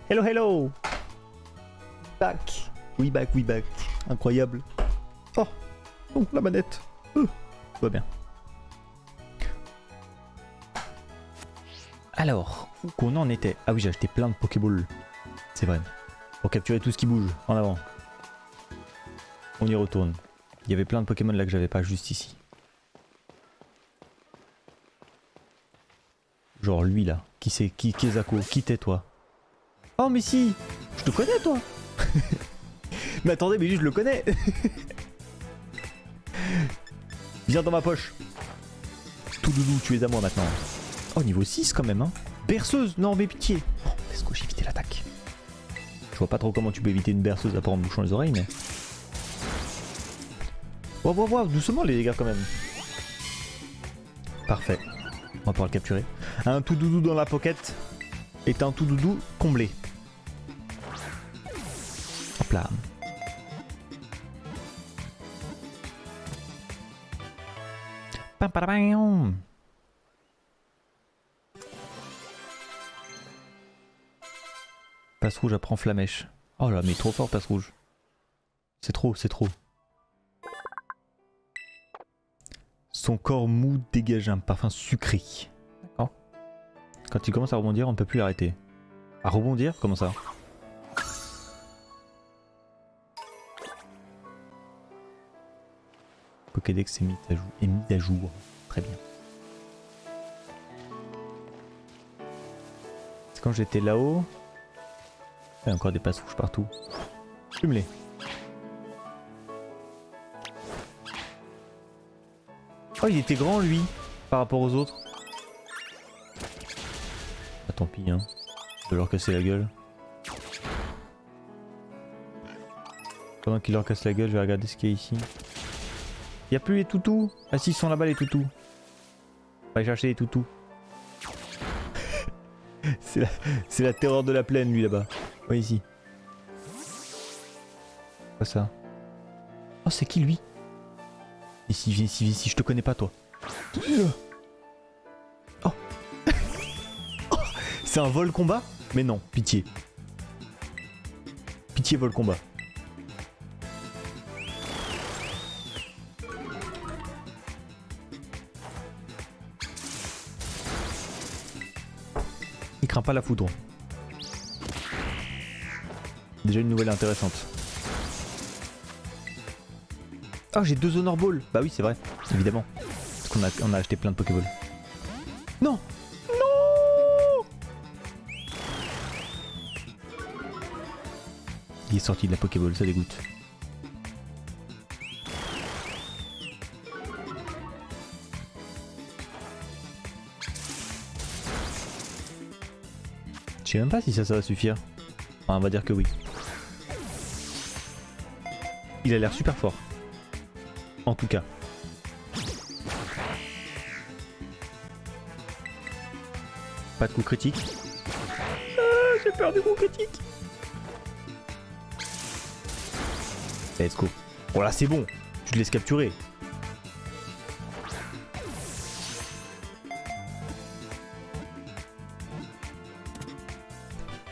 Hello, hello. Back. We back, we back. Incroyable. Oh, oh la manette. Tout va bien. Alors, où qu'on en était? Ah oui, j'ai acheté plein de Pokéballs. C'est vrai. Pour capturer tout ce qui bouge. En avant. On y retourne. Il y avait plein de Pokémon là que j'avais pas juste ici. Genre lui là. Qui c'est? Qui est Zako? Qui t'es toi? Oh mais si! Je te connais toi! Mais attendez, mais lui je le connais! Viens dans ma poche! Tout doudou, tu es à moi maintenant. Oh niveau 6 quand même hein! Berceuse! Non mais pitié! Oh, est-ce que j'ai évité l'attaque? Je vois pas trop comment tu peux éviter une berceuse à part en me bouchant les oreilles mais... Wow, doucement les gars quand même. Parfait. On va pouvoir le capturer. Un tout doudou dans la pocket est un tout doudou comblé. Hop là. Pam, pam, pam. Passe rouge apprend flamèche. Oh là mais trop fort passe rouge. C'est trop, c'est trop. Son corps mou dégage un parfum sucré. D'accord. Quand il commence à rebondir, on ne peut plus l'arrêter. À rebondir? Comment ça? Pokédex est mis à jour. Très bien. C'est quand j'étais là-haut. Il y a encore des passes rouges partout. Fume-les. Oh, il était grand lui, par rapport aux autres. Ah, tant pis, hein. Je vais leur casser la gueule. Pendant qu'il leur casse la gueule, je vais regarder ce qu'il y a ici. Il n'y a plus les toutous. Ah si, ils sont là-bas les toutous. On va aller chercher les toutous. C'est la terreur de la plaine lui là-bas. Ouais, ici. Quoi ça? Oh, c'est qui lui? Ici, viens ici, viens ici, je te connais pas toi. Oh. Oh. C'est un vol combat? Mais non, pitié. Pitié vol combat. Il craint pas la foudre. Déjà une nouvelle intéressante. Oh j'ai 2 Honor Balls. Bah oui c'est vrai, évidemment. Parce qu'on a acheté plein de Pokéballs. Non. Non. Il est sorti de la Pokéball, ça dégoûte. Je sais même pas si ça va suffire. Enfin, on va dire que oui. Il a l'air super fort. En tout cas. Pas de coup critique. Ah, j'ai peur du coup critique. Let's go. Oh là c'est bon. Tu te laisses capturer.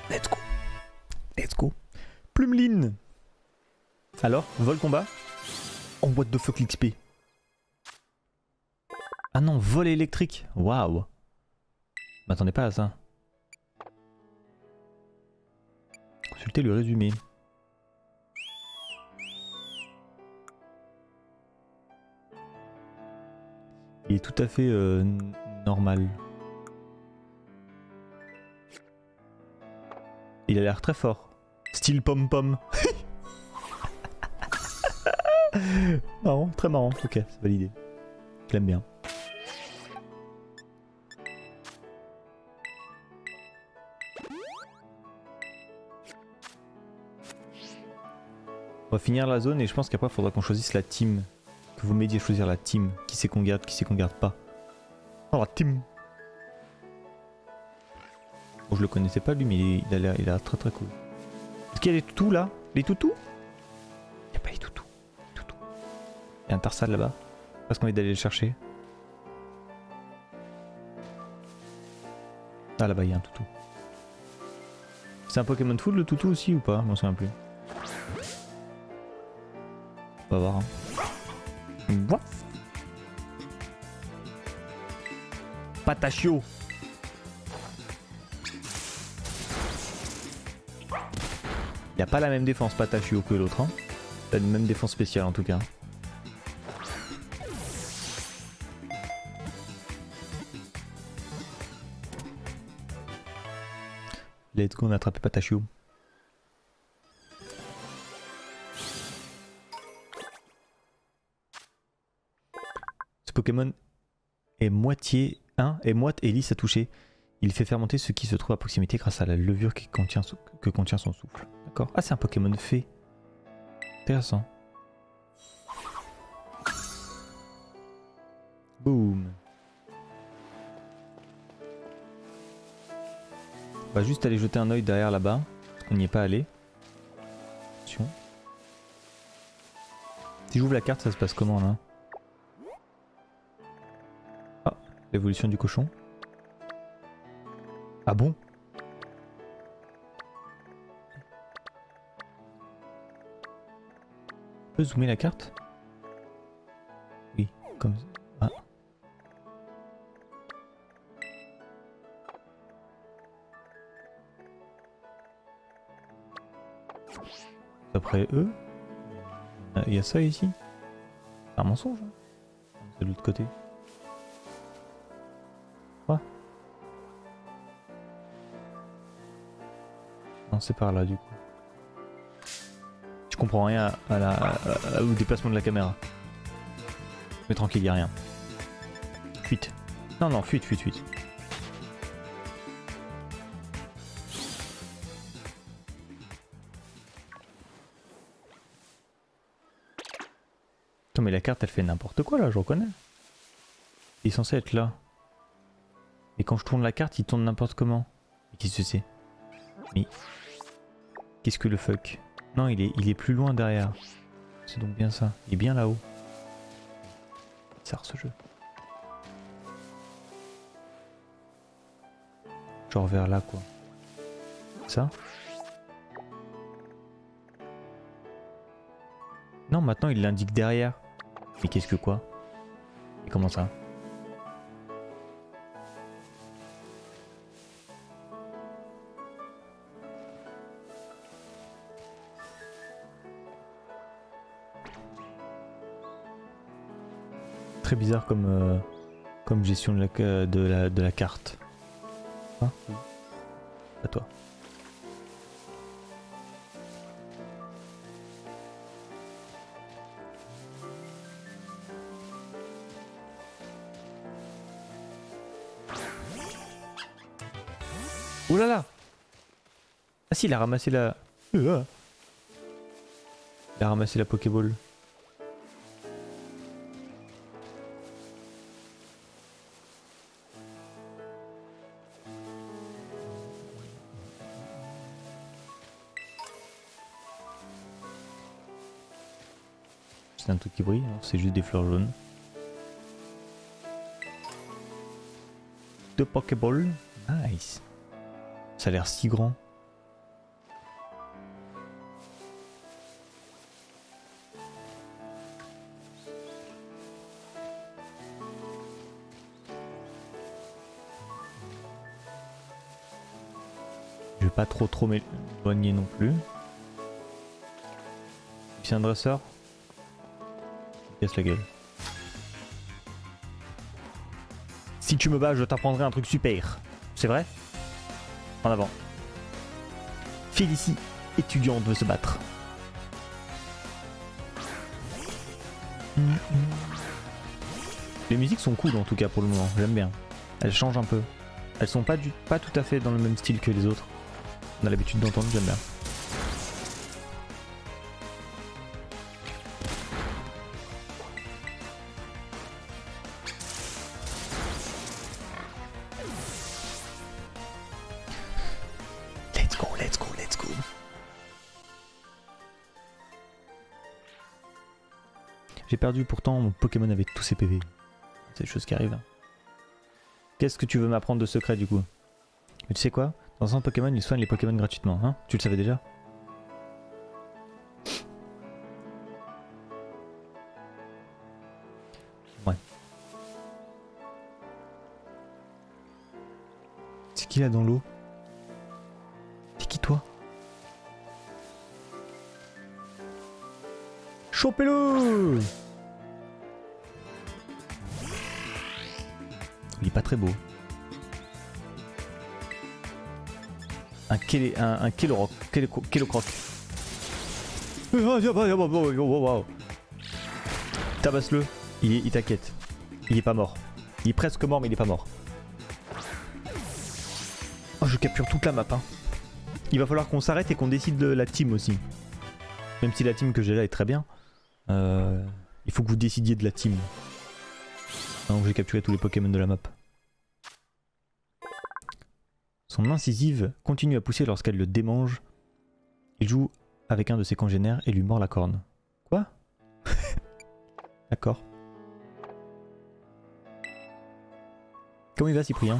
Let's go. Let's go. Plumeline. Alors, vol combat. Oh what the fuck l'XP. Ah non, vol électrique. Waouh. M'attendais pas à ça. Consultez le résumé. Il est tout à fait normal. Il a l'air très fort. Style pom-pom. Marrant, très marrant. Ok, c'est validé. Je l'aime bien. On va finir la zone et je pense qu'après il faudra qu'on choisisse la team. Que vous m'aidiez à choisir la team. Qui c'est qu'on garde, qui c'est qu'on garde pas. Oh la team. Bon, je le connaissais pas lui mais il a l'air très très cool. Est-ce qu'il y a les toutous là? Les toutous? Il n'y a pas les toutous. Il y a un Tarsal là-bas. Parce qu'on est d'aller le chercher. Ah là-bas il y a un toutou. C'est un Pokémon full le toutou aussi ou pas? Je m'en souviens plus. On va voir. Hein. What? Patachio. Il a pas la même défense Patachio que l'autre. Hein. Il a une même défense spéciale en tout cas. Let's go, on a attrapé Patachio. Ce Pokémon est moitié 1 et moite et lisse à toucher. Il fait fermenter ce qui se trouve à proximité grâce à la levure que contient son souffle. D'accord. Ah, c'est un Pokémon fée. Intéressant. Boum. On va juste aller jeter un oeil derrière là-bas, parce qu'on n'y est pas allé. Attention. Si j'ouvre la carte, ça se passe comment là? Ah, l'évolution du cochon. Ah bon? On peut zoomer la carte? Oui, comme ça. Ah. Après eux, il y a ça ici. C'est un mensonge. Hein. C'est de l'autre côté. Quoi? Non, c'est par là du coup. Je comprends rien au déplacement de la caméra. Mais tranquille, y a rien. Fuite. Non, non, fuite, fuite, fuite. Attends, mais la carte elle fait n'importe quoi là, je reconnais. Il est censé être là. Et quand je tourne la carte, il tourne n'importe comment. Mais qu'est-ce que c'est? Mais qu'est-ce que le fuck? Non, il est plus loin derrière. C'est donc bien ça. Il est bien là-haut. Ça ce jeu. Genre vers là quoi. Ça? Non, maintenant il l'indique derrière. Mais qu'est-ce que quoi? Et comment ça? Très bizarre comme gestion de la carte. Hein? À toi. Ouh là là! Ah si, il a ramassé la... Il a ramassé la Pokéball. C'est un truc qui brille, c'est juste des fleurs jaunes. Deux Pokéballs. Nice. Ça a l'air si grand. Je vais pas trop m'éloigner non plus. C'est un dresseur. Il casse la gueule. Si tu me bats, je t'apprendrai un truc super. C'est vrai? En avant. Félicie, étudiante, veut se battre. Les musiques sont cool en tout cas pour le moment, j'aime bien. Elles changent un peu. Elles sont pas tout à fait dans le même style que les autres. On a l'habitude d'entendre, j'aime bien. Let's go. J'ai perdu pourtant mon Pokémon avec tous ses PV. C'est des choses qui arrivent. Qu'est-ce que tu veux m'apprendre de secret du coup? Mais tu sais quoi? Dans un centre Pokémon, ils soignent les Pokémon gratuitement, hein? Tu le savais déjà? Ouais. C'est qui là dans l'eau? C'est qui toi? Chopez-le! Il est pas très beau. Un Kelloroc. Tabasse-le. Il t'inquiète. Il est pas mort. Il est presque mort, mais il est pas mort. Oh, je capture toute la map. Hein. Il va falloir qu'on s'arrête et qu'on décide de la team aussi. Même si la team que j'ai là est très bien. Il faut que vous décidiez de la team. Donc j'ai capturé tous les Pokémon de la map. Son incisive continue à pousser lorsqu'elle le démange. Il joue avec un de ses congénères et lui mord la corne. Quoi? D'accord. Comment il va, Cyprien?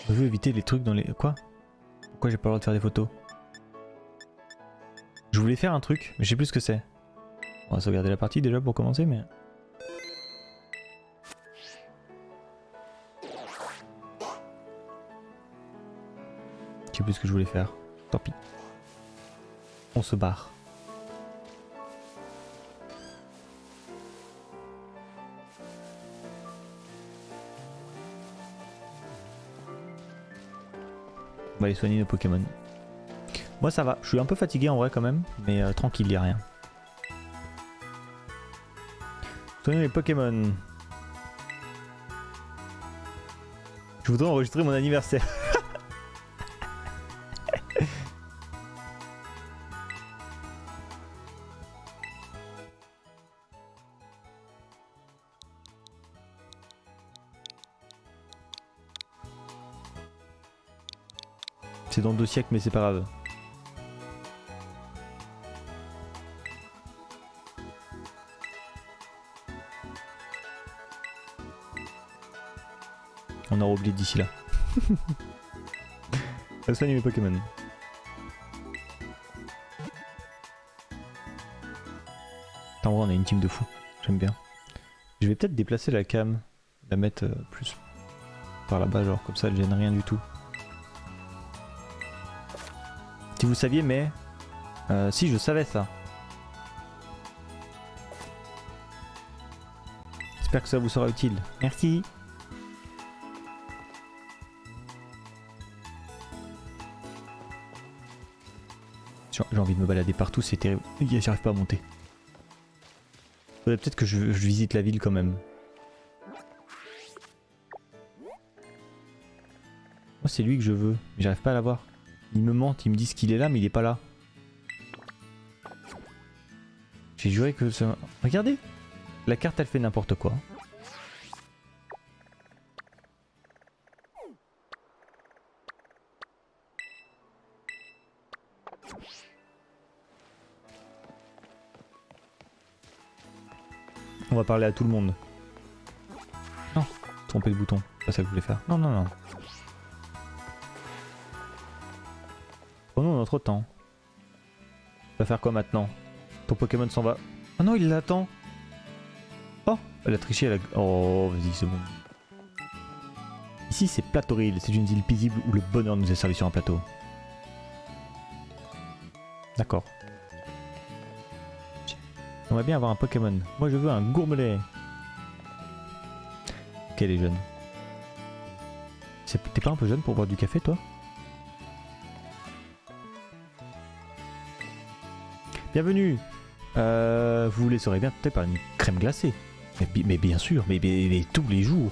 Je veux éviter les trucs dans les... Quoi? Pourquoi j'ai pas le droit de faire des photos? Je voulais faire un truc, mais je sais plus ce que c'est. On va sauvegarder la partie déjà pour commencer, mais... Je sais plus ce que je voulais faire. Tant pis. On se barre. On va aller soigner nos Pokémon. Moi ça va, je suis un peu fatigué en vrai quand même, mais tranquille, y a rien. Soigner les Pokémon. Je voudrais enregistrer mon anniversaire. C'est dans 2 siècles mais c'est pas grave. On aura oublié d'ici là. Je vais soigner mes Pokémon. En vrai on a une team de fous, j'aime bien. Je vais peut-être déplacer la cam, la mettre plus par là-bas, genre comme ça elle gêne rien du tout. Si vous saviez, mais... si, je savais ça. J'espère que ça vous sera utile. Merci. J'ai envie de me balader partout, c'est terrible. J'arrive pas à monter. Faudrait peut-être que je visite la ville quand même. Moi, c'est lui que je veux, mais j'arrive pas à l'avoir. Il me ment, il me dit qu'il est là, mais il est pas là. J'ai juré que ça... Regardez! La carte, elle fait n'importe quoi. On va parler à tout le monde. Non, tromper le bouton. C'est pas ça que je voulais faire. Non, non, non. Prenons notre temps. On va faire quoi maintenant? Ton Pokémon s'en va. Oh non, il l'attend. Oh, elle a triché, elle a... Oh, vas-y, c'est bon. Ici, c'est Platoril. C'est une île paisible où le bonheur nous est servi sur un plateau. D'accord. On va bien avoir un Pokémon. Moi, je veux un Gourmelet. Ok, les jeunes. T'es pas un peu jeune pour boire du café, toi? Bienvenue. Vous vous laisserez bien tenter par une crème glacée. Mais bien sûr, mais tous les jours.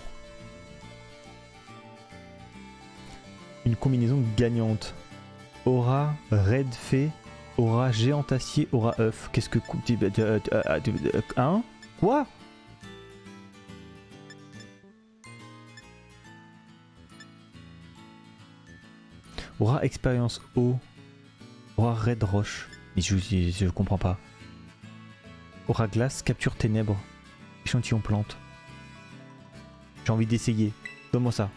Une combinaison gagnante. Aura, Red Fée, Aura géant acier, aura œuf. Qu'est-ce que... Hein? Quoi? Aura expérience eau. Aura raid roche. Mais je comprends pas. Aura glace, capture ténèbres. Échantillon plante. J'ai envie d'essayer. Donne-moi ça.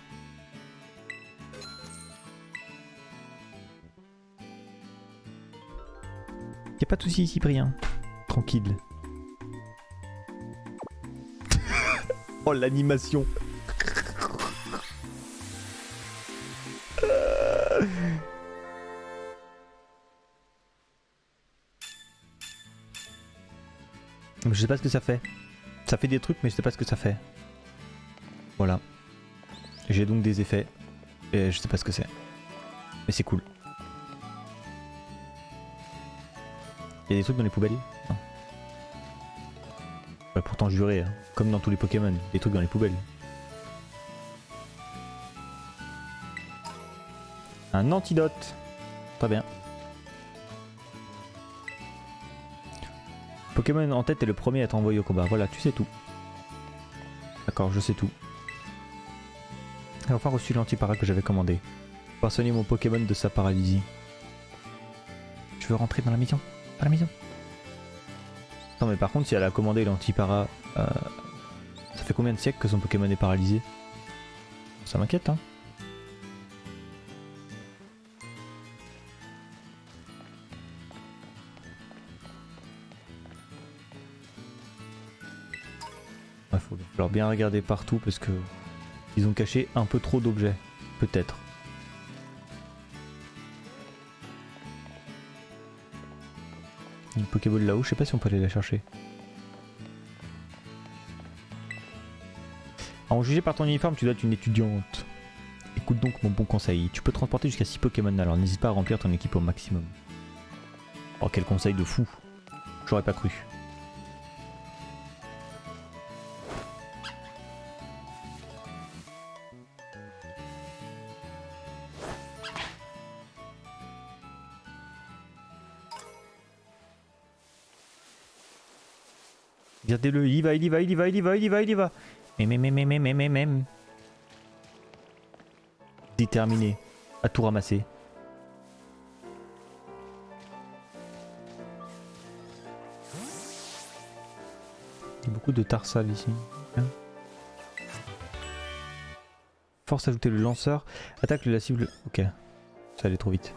Y'a pas de soucis, Cyprien. Tranquille. Oh, l'animation. Je sais pas ce que ça fait. Ça fait des trucs, mais je sais pas ce que ça fait. Voilà. J'ai donc des effets. Et je sais pas ce que c'est. Mais c'est cool. Il y a des trucs dans les poubelles? Non. Bah, pourtant juré, hein. Comme dans tous les Pokémon, des trucs dans les poubelles. Un antidote. Très bien. Pokémon en tête est le premier à être envoyé au combat. Voilà, tu sais tout. D'accord, je sais tout. J'ai enfin reçu l'antipara que j'avais commandé. Pour soigner mon Pokémon de sa paralysie. Je veux rentrer dans la maison. Dans la maison. Non mais par contre si elle a commandé l'antipara, ça fait combien de siècles que son Pokémon est paralysé? Ça m'inquiète hein. Il faut falloir bien regarder partout parce que ils ont caché un peu trop d'objets. Peut-être. Une Pokéball là-haut, je sais pas si on peut aller la chercher. En jugé par ton uniforme, tu dois être une étudiante. Écoute donc mon bon conseil. Tu peux transporter jusqu'à 6 Pokémon, alors n'hésite pas à remplir ton équipe au maximum. Oh quel conseil de fou. J'aurais pas cru. Regardez-le, il y va, il y va, il y va, il y va, il y va, il y va. Même. Déterminé à tout ramasser. Il y a beaucoup de tarsal ici. Hein. Force ajouter le lanceur. Attaque la cible. Ok. Ça allait trop vite.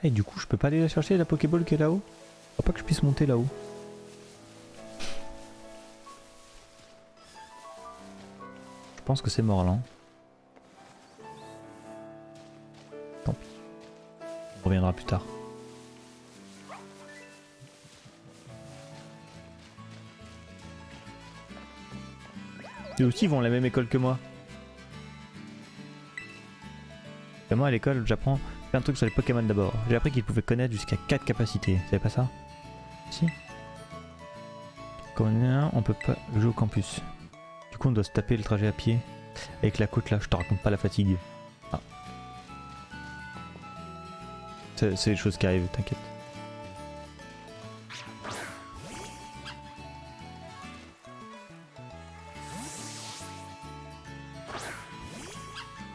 Et du coup, je peux pas aller la chercher la Pokéball qui est là-haut? Faut pas que je puisse monter là-haut. Je pense que c'est mort là. Hein. Tant pis. On reviendra plus tard. Eux aussi ils vont à la même école que moi. Et moi à l'école, j'apprends plein de trucs sur les Pokémon d'abord. J'ai appris qu'ils pouvaient connaître jusqu'à 4 capacités. Vous savez pas ça? Si. Comme on est un, on peut pas jouer au campus. Du coup on doit se taper le trajet à pied. Avec la côte là, je te raconte pas la fatigue. Ah. C'est les choses qui arrivent, t'inquiète.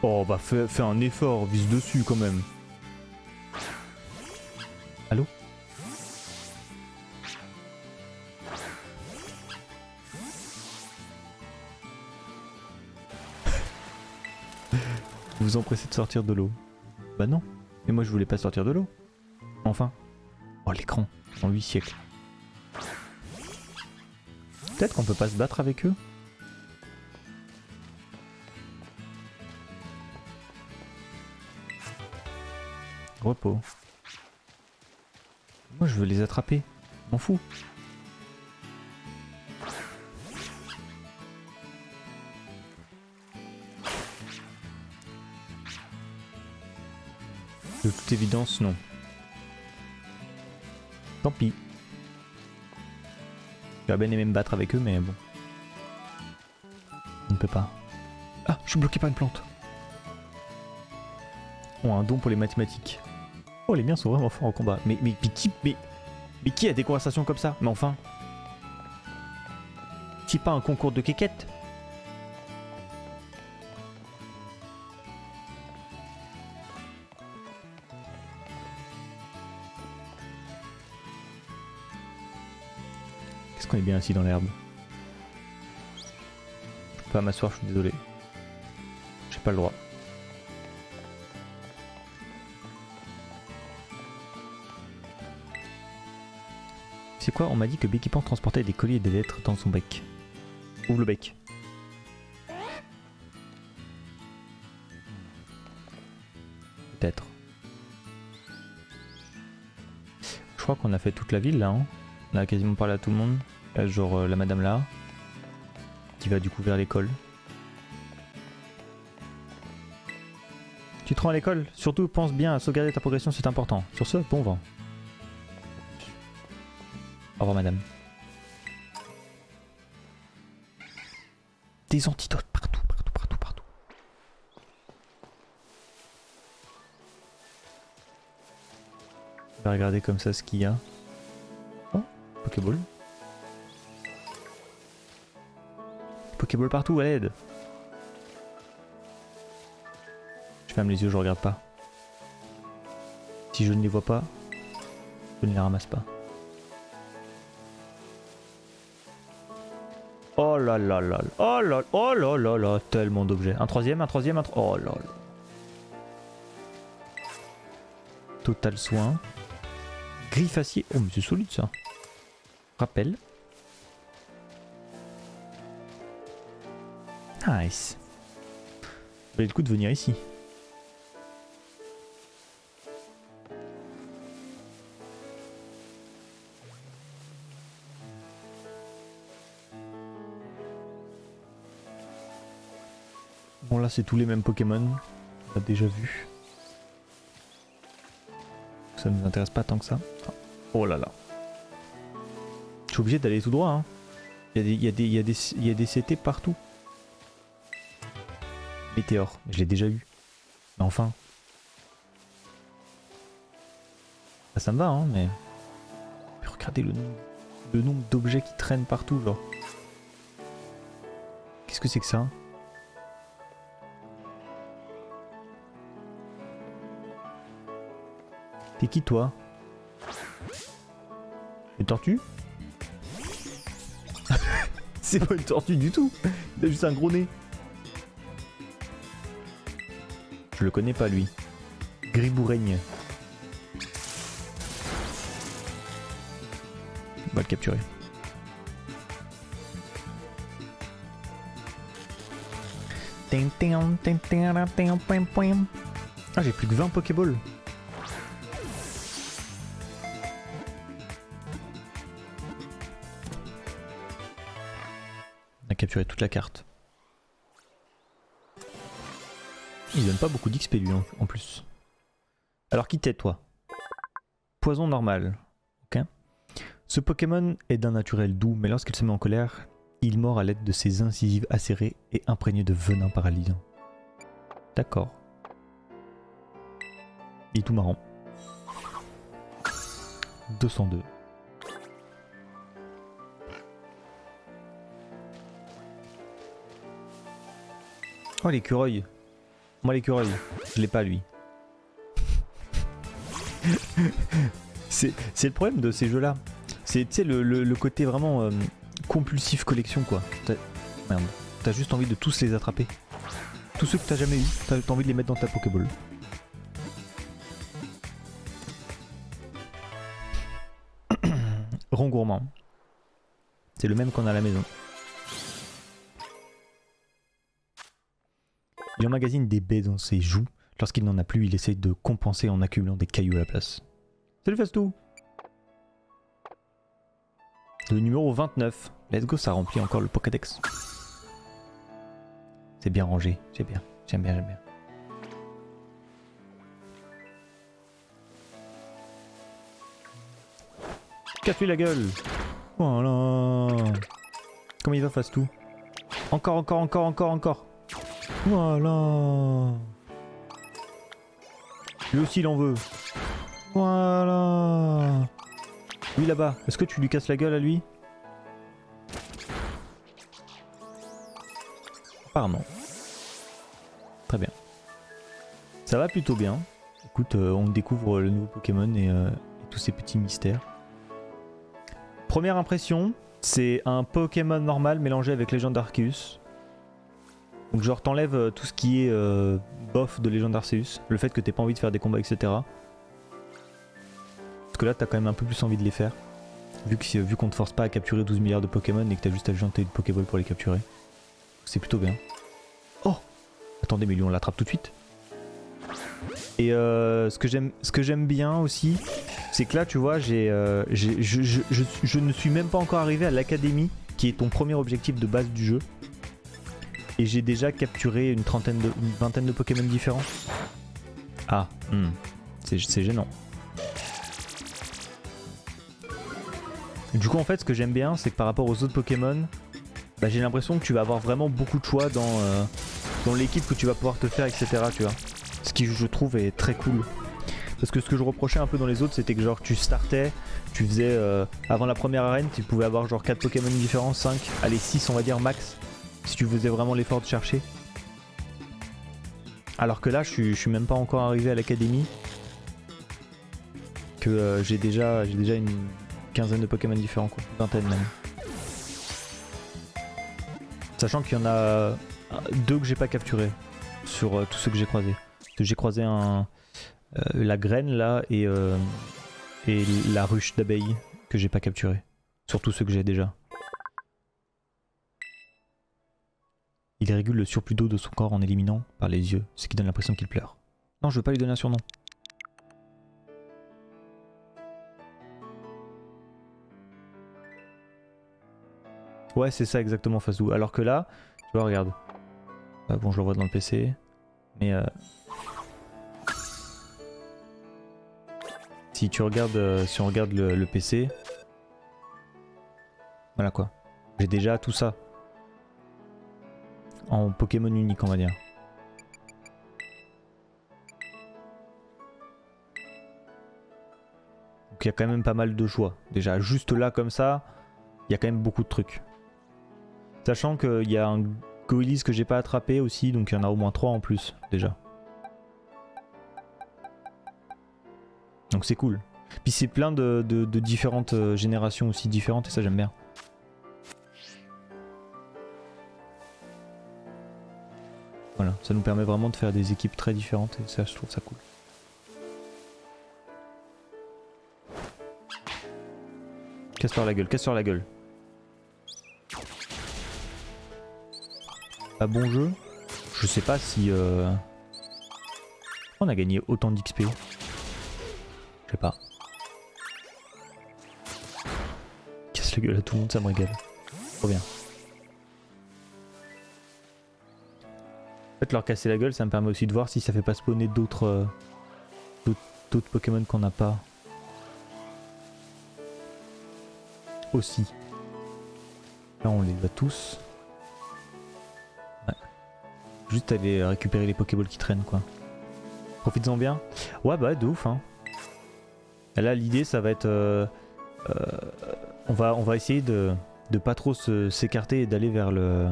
Oh bah fais un effort, vise dessus quand même. Allô? Vous vous empressez de sortir de l'eau? Bah non. Mais moi je voulais pas sortir de l'eau. Enfin. Oh l'écran, en 8 siècles. Peut-être qu'on peut pas se battre avec eux? Repos. Moi je veux les attraper. M'en fous. De toute évidence, non. Tant pis. J'aurais bien aimé me battre avec eux, mais bon. peut pas. Ah, je suis bloqué par une plante. Oh, un don pour les mathématiques. Oh, les miens sont vraiment forts en combat. Mais qui a des conversations comme ça? Mais enfin. C'est pas un concours de quéquette? Qu'est-ce qu'on est bien assis dans l'herbe? Je peux pas m'asseoir, je suis désolé. J'ai pas le droit. C'est quoi? On m'a dit que Becky Pan transportait des colis et des lettres dans son bec. Ouvre le bec. Peut-être. Je crois qu'on a fait toute la ville là. Hein. On a quasiment parlé à tout le monde. Là, genre la madame là. Qui va du coup vers l'école. Tu te rends à l'école? Surtout pense bien à sauvegarder ta progression, c'est important. Sur ce, bon vent. Au revoir madame. Des antidotes partout, partout, partout, partout. On va regarder comme ça ce qu'il y a. Oh, Pokéball. Pokéball partout, à l'aide. Je ferme les yeux, je regarde pas. Si je ne les vois pas, je ne les ramasse pas. Oh là là là, oh là, oh là là là, tellement d'objets. Un troisième, oh là là. Total soin. Griffe acier, oh mais c'est solide ça. Rappel. Nice. Ça valait le coup de venir ici. Bon là c'est tous les mêmes Pokémon, on a déjà vu. Ça ne nous intéresse pas tant que ça. Oh là là. Je suis obligé d'aller tout droit hein. Il y a des CT partout. Météore, je l'ai déjà eu. Mais enfin. Bah, ça me va hein mais. Regardez le nombre d'objets qui traînent partout genre. Qu'est-ce que c'est que ça? T'es qui toi? Une tortue? C'est pas une tortue du tout. Il a juste un gros nez. Je le connais pas lui. Griboureigne. On va le capturer. Ah j'ai plus que 20 Pokéballs. On a capturé toute la carte. Il donne pas beaucoup d'XP lui en plus. Alors qui t'es toi? Poison normal. Ok. Ce Pokémon est d'un naturel doux, mais lorsqu'il se met en colère, il mord à l'aide de ses incisives acérées et imprégnées de venin paralysant. D'accord. Il est tout marrant. 202. Oh l'écureuil. Moi l'écureuil, je l'ai pas lui. C'est le problème de ces jeux là. C'est le côté vraiment compulsif collection quoi. Merde. T'as juste envie de tous les attraper. Tous ceux que t'as jamais eu, t'as envie de les mettre dans ta Pokéball. Rond gourmand. C'est le même qu'on a à la maison. Il emmagasine des baies dans ses joues. Lorsqu'il n'en a plus, il essaye de compenser en accumulant des cailloux à la place. Salut Fastou! Le numéro 29. Let's go, ça remplit encore le Pokédex. C'est bien rangé, j'aime bien, j'aime bien, j'aime bien. Casse-lui la gueule! Voilà! Comment il va Fastou? Encore, encore, encore, encore, encore. Voilà. Lui aussi il en veut. Voilà. Lui là-bas, est-ce que tu lui casses la gueule à lui? Apparemment. Très bien. Ça va plutôt bien. Écoute, on découvre le nouveau Pokémon et tous ces petits mystères. Première impression, c'est un Pokémon normal mélangé avec Légende Arceus. Donc genre t'enlèves tout ce qui est bof de Légende Arceus, le fait que t'aies pas envie de faire des combats, etc. Parce que là t'as quand même un peu plus envie de les faire. Vu qu'on te force pas à capturer 12 milliards de Pokémon et que t'as juste à jeter une Pokéball pour les capturer. C'est plutôt bien. Oh! Attendez, mais lui on l'attrape tout de suite. Et ce que j'aime bien aussi, c'est que là tu vois, je ne suis même pas encore arrivé à l'académie, qui est ton premier objectif de base du jeu. Et j'ai déjà capturé une vingtaine de Pokémon différents. Ah, c'est gênant. Du coup en fait ce que j'aime bien, c'est que par rapport aux autres Pokémon, bah, j'ai l'impression que tu vas avoir vraiment beaucoup de choix dans l'équipe que tu vas pouvoir te faire, etc. Tu vois. Ce qui je trouve est très cool. Parce que ce que je reprochais un peu dans les autres, c'était que genre tu startais, tu faisais avant la première arène, tu pouvais avoir genre 4 Pokémon différents, 5, allez 6 on va dire max, si tu faisais vraiment l'effort de chercher. Alors que là je suis même pas encore arrivé à l'académie, que j'ai déjà une quinzaine de Pokémon différents, quoi, une vingtaine même. Sachant qu'il y en a 2 que j'ai pas capturé sur tous ceux que j'ai croisés. J'ai croisé la graine là et la ruche d'abeilles que j'ai pas capturé. Surtout ceux que j'ai déjà. Il régule le surplus d'eau de son corps en éliminant par les yeux, ce qui donne l'impression qu'il pleure. Non, je veux pas lui donner un surnom. Ouais, c'est ça exactement, Fazou. Alors que là, tu vois, regarde. Bon, je le vois dans le PC. Mais si on regarde le PC, voilà quoi. J'ai déjà tout ça en Pokémon unique, on va dire. Donc il y a quand même pas mal de choix. Déjà, juste là comme ça, il y a quand même beaucoup de trucs. Sachant qu'il y a un Goilis que j'ai pas attrapé aussi, donc il y en a au moins 3 en plus déjà. Donc c'est cool. Puis c'est plein de différentes générations aussi différentes et ça j'aime bien. Voilà, ça nous permet vraiment de faire des équipes très différentes et ça je trouve ça cool. Casse-leur la gueule, casse-leur la gueule. Pas bon jeu. Je sais pas si... On a gagné autant d'XP. Je sais pas. Casse la gueule à tout le monde, ça me régale. Trop bien. En fait, leur casser la gueule, ça me permet aussi de voir si ça fait pas spawner d'autres Pokémon qu'on n'a pas. Aussi. Là, on les a tous. Ouais. Juste aller récupérer les Pokéballs qui traînent, quoi. Profites-en bien. Ouais, bah, de ouf, hein. Et là, l'idée, ça va être... on va essayer de pas trop s'écarter et d'aller vers le...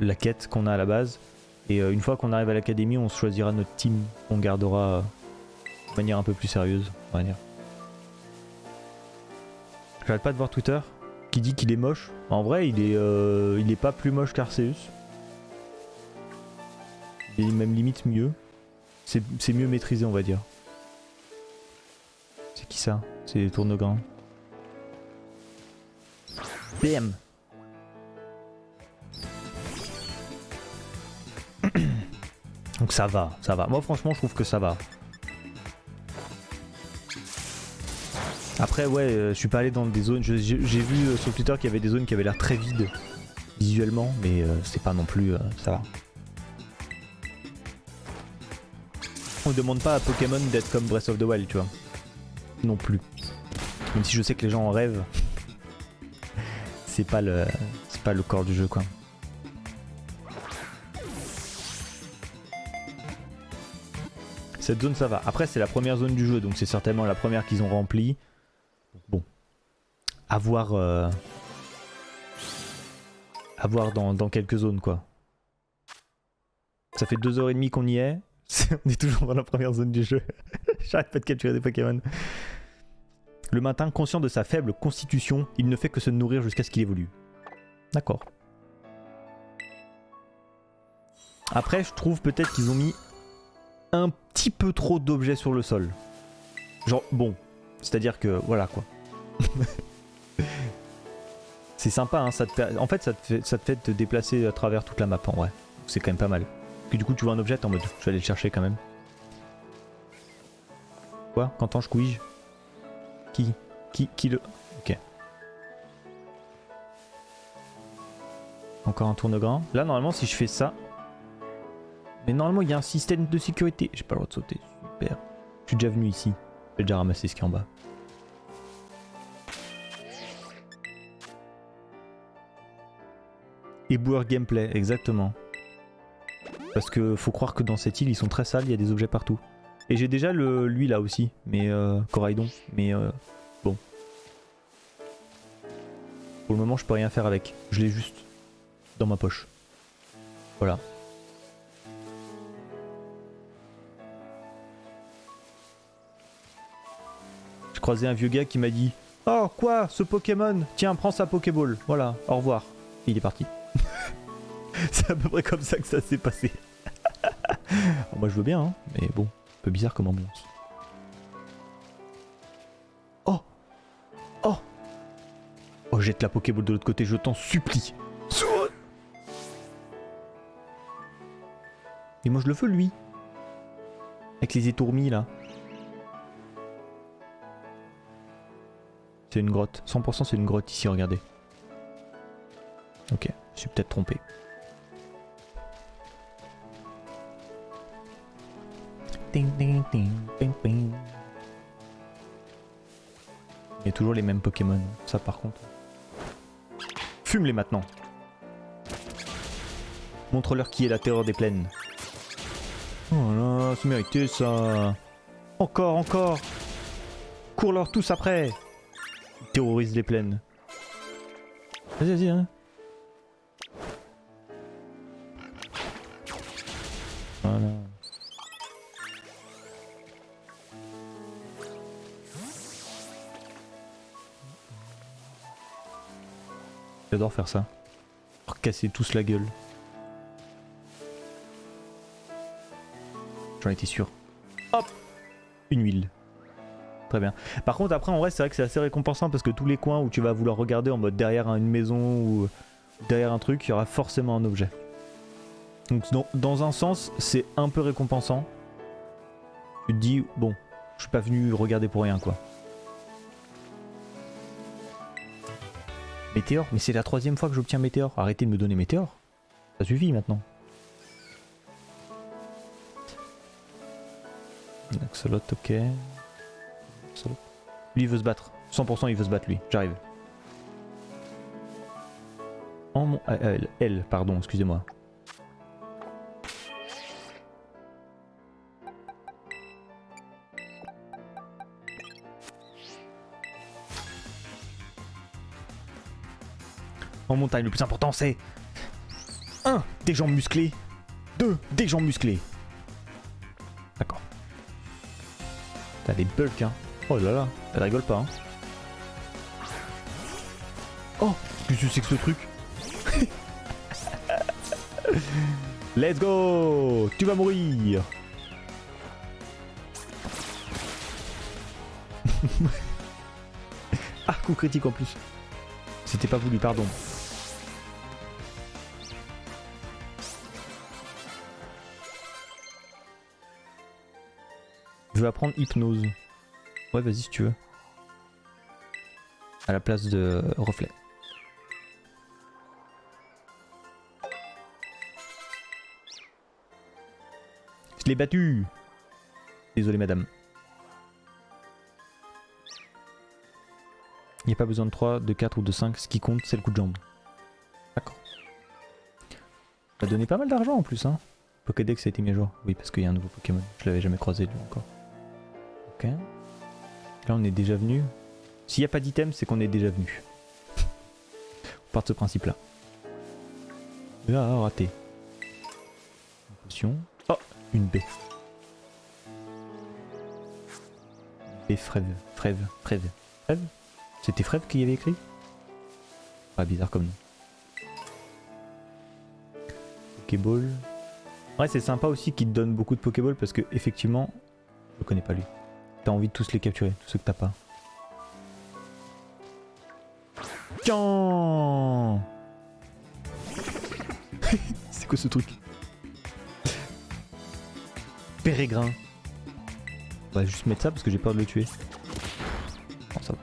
la quête qu'on a à la base. Et une fois qu'on arrive à l'académie, on se choisira notre team. On gardera de manière un peu plus sérieuse, on va dire. J'arrête pas de voir Twitter qui dit qu'il est moche. En vrai, il est pas plus moche qu'Arceus. Il est même limite mieux. C'est mieux maîtrisé, on va dire. C'est qui ça? C'est les tournegrins. BM. Donc ça va, ça va. Moi franchement je trouve que ça va. Après ouais, je suis pas allé dans des zones, j'ai vu sur Twitter qu'il y avait des zones qui avaient l'air très vides visuellement, mais c'est pas non plus, ça va. On demande pas à Pokémon d'être comme Breath of the Wild, tu vois. Non plus. Même si je sais que les gens en rêvent, c'est pas le corps du jeu quoi. Cette zone ça va. Après c'est la première zone du jeu donc c'est certainement la première qu'ils ont remplie. Bon. À voir dans quelques zones quoi. Ça fait 2h30 qu'on y est. On est toujours dans la première zone du jeu. J'arrête pas de capturer des Pokémon. Le matin, conscient de sa faible constitution, il ne fait que se nourrir jusqu'à ce qu'il évolue. D'accord. Après, je trouve peut-être qu'ils ont mis un petit peu trop d'objets sur le sol. Genre, bon. C'est-à-dire que, voilà quoi. C'est sympa, hein, en fait, ça te fait te déplacer à travers toute la map en vrai. C'est quand même pas mal. Parce que du coup, tu vois un objet, t'es en mode, je vais aller le chercher quand même. Quoi? Qu'entends je couige? Qui le... Ok. Encore un tourne-grand. Là, normalement, si je fais ça... Mais normalement, il y a un système de sécurité. J'ai pas le droit de sauter. Super. Je suis déjà venu ici. J'ai déjà ramassé ce qui est en bas. Éboueur gameplay, exactement. Parce que faut croire que dans cette île, ils sont très sales, il y a des objets partout. Et j'ai déjà lui là aussi, mais Coraidon. Mais bon. Pour le moment, je peux rien faire avec. Je l'ai juste dans ma poche. Voilà. J'ai croisé un vieux gars qui m'a dit « Oh, quoi, ce Pokémon? Tiens, prends sa Pokéball. Voilà, au revoir. » Et il est parti. C'est à peu près comme ça que ça s'est passé. Alors moi je veux bien, hein, mais bon, un peu bizarre comme ambiance. Oh! Oh! Oh, jette la Pokéball de l'autre côté, je t'en supplie. Et moi je le veux lui. Avec les étourmis là. C'est une grotte. 100% c'est une grotte ici, regardez. Ok, je suis peut-être trompé. Ding, ding, ding, ding, ding. Il y a toujours les mêmes Pokémon, ça par contre. Fume-les maintenant. Montre-leur qui est la terreur des plaines. Oh là, c'est mérité ça. Encore, encore. Cours-leur tous après. Ils terrorisent les plaines. Vas-y, vas-y, hein. Voilà. J'adore faire ça. Pour casser tous la gueule. J'en étais sûr. Hop! Une huile. Très bien. Par contre après en vrai c'est vrai que c'est assez récompensant parce que tous les coins où tu vas vouloir regarder en mode derrière une maison ou derrière un truc, il y aura forcément un objet. Donc dans un sens c'est un peu récompensant. Tu te dis bon, je suis pas venu regarder pour rien quoi. Météore, mais c'est la 3e fois que j'obtiens Météore. Arrêtez de me donner Météore. Ça suffit maintenant. Axolot, ok. Axolot. Lui il veut se battre. 100% il veut se battre lui. J'arrive. En mon... elle, pardon, excusez-moi. En montagne, le plus important c'est 1. Des jambes musclées. 2. Des jambes musclées. D'accord. T'as des bulks hein. Oh là là, elle rigole pas hein. Oh, qu'est-ce que c'est que ce truc? Let's go. Tu vas mourir. Ah, coup critique en plus. C'était pas voulu, pardon. Je vais apprendre hypnose. Ouais, vas-y si tu veux. À la place de reflet. Je l'ai battu. Désolé madame. Il n'y a pas besoin de 3, de 4 ou de 5. Ce qui compte, c'est le coup de jambe. D'accord. Ça a donné pas mal d'argent en plus, hein. Pokédex a été mis à jour. Oui, parce qu'il y a un nouveau Pokémon. Je l'avais jamais croisé lui encore. Ok. Là, on est déjà venu. S'il n'y a pas d'item, c'est qu'on est déjà venu. On part de ce principe-là. Ah, raté. Une potion. Oh, une baie. Baie frève. Frève. Frève. Frève. C'était Frève qui y avait écrit? Ah, bizarre comme nom. Pokéball. Ouais, c'est sympa aussi qu'il te donne beaucoup de Pokéball parce que, effectivement, je le connais pas lui. T'as envie de tous les capturer, tous ceux que t'as pas. Tiens. C'est quoi ce truc? Pérégrin. On va juste mettre ça parce que j'ai peur de le tuer. Bon, ça va.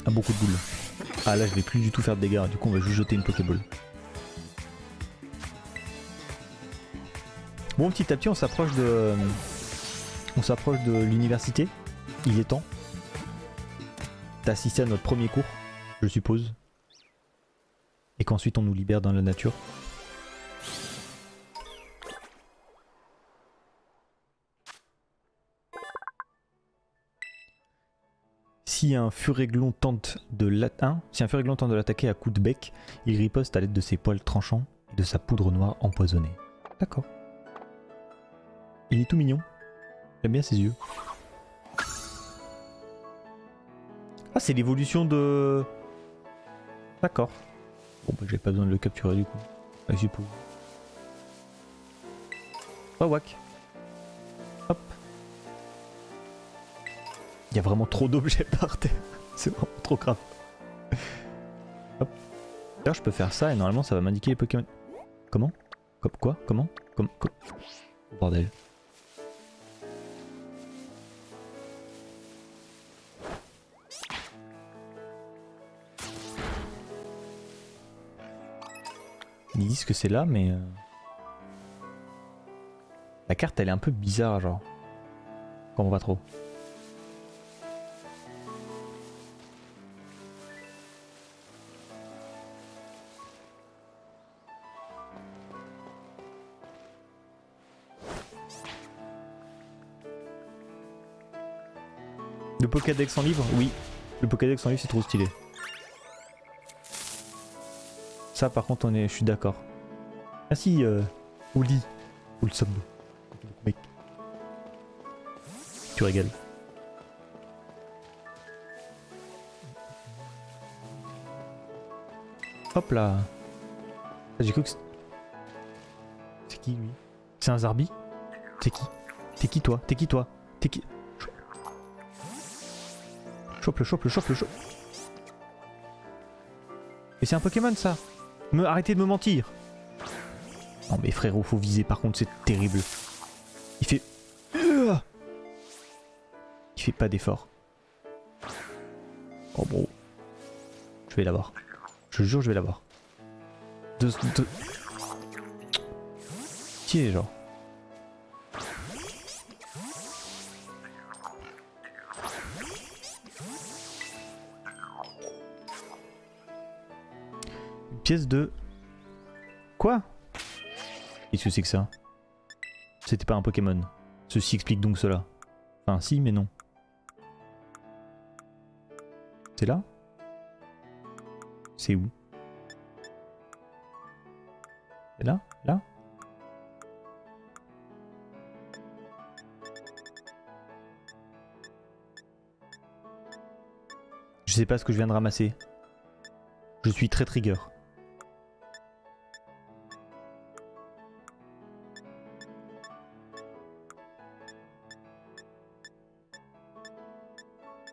Ah, beaucoup de boules. Ah là je vais plus du tout faire de dégâts, du coup on va juste jeter une Pokéball. Bon, petit à petit on s'approche de... l'université. Il est temps. T'as assisté à notre premier cours, je suppose. Et qu'ensuite on nous libère dans la nature. Si un Furéglon tente de l'attaquer à coups de bec, il riposte à l'aide de ses poils tranchants et de sa poudre noire empoisonnée. D'accord. Il est tout mignon. J'aime bien ses yeux. Ah, c'est l'évolution de... D'accord. Bon, bah j'ai pas besoin de le capturer du coup. Ah, je suppose. Oh, wack. Hop. Il y a vraiment trop d'objets par terre. C'est vraiment trop grave. Hop. D'ailleurs, je peux faire ça et normalement ça va m'indiquer les Pokémon. Comment? Quoi? Comment? Bordel. Ils disent que c'est là, mais... La carte, elle est un peu bizarre, genre. Quand on va trop. Le Pokédex en livre? Oui. Le Pokédex en livre, c'est trop stylé. Ça, par contre, je suis d'accord. Merci, Ouli. Oulsum. Mec. Tu régales. Hop là. J'ai cru que c'est qui, lui? C'est un Zarbi? C'est qui? T'es qui, toi? T'es qui, toi? T'es qui? Chope-le, chope-le, chope-le, chope. Mais c'est un Pokémon, ça. Arrêtez de me mentir. Non mais frérot, faut viser, par contre c'est terrible. Il fait... Il fait pas d'effort. Oh bon. Je vais l'avoir. Je jure je vais l'avoir. Tiens genre. Une pièce de... Quoi? Qu'est-ce que c'est que ça? C'était pas un Pokémon. Ceci explique donc cela. Enfin si, mais non. C'est là? C'est où? C'est là? Là? Je sais pas ce que je viens de ramasser. Je suis très trigger.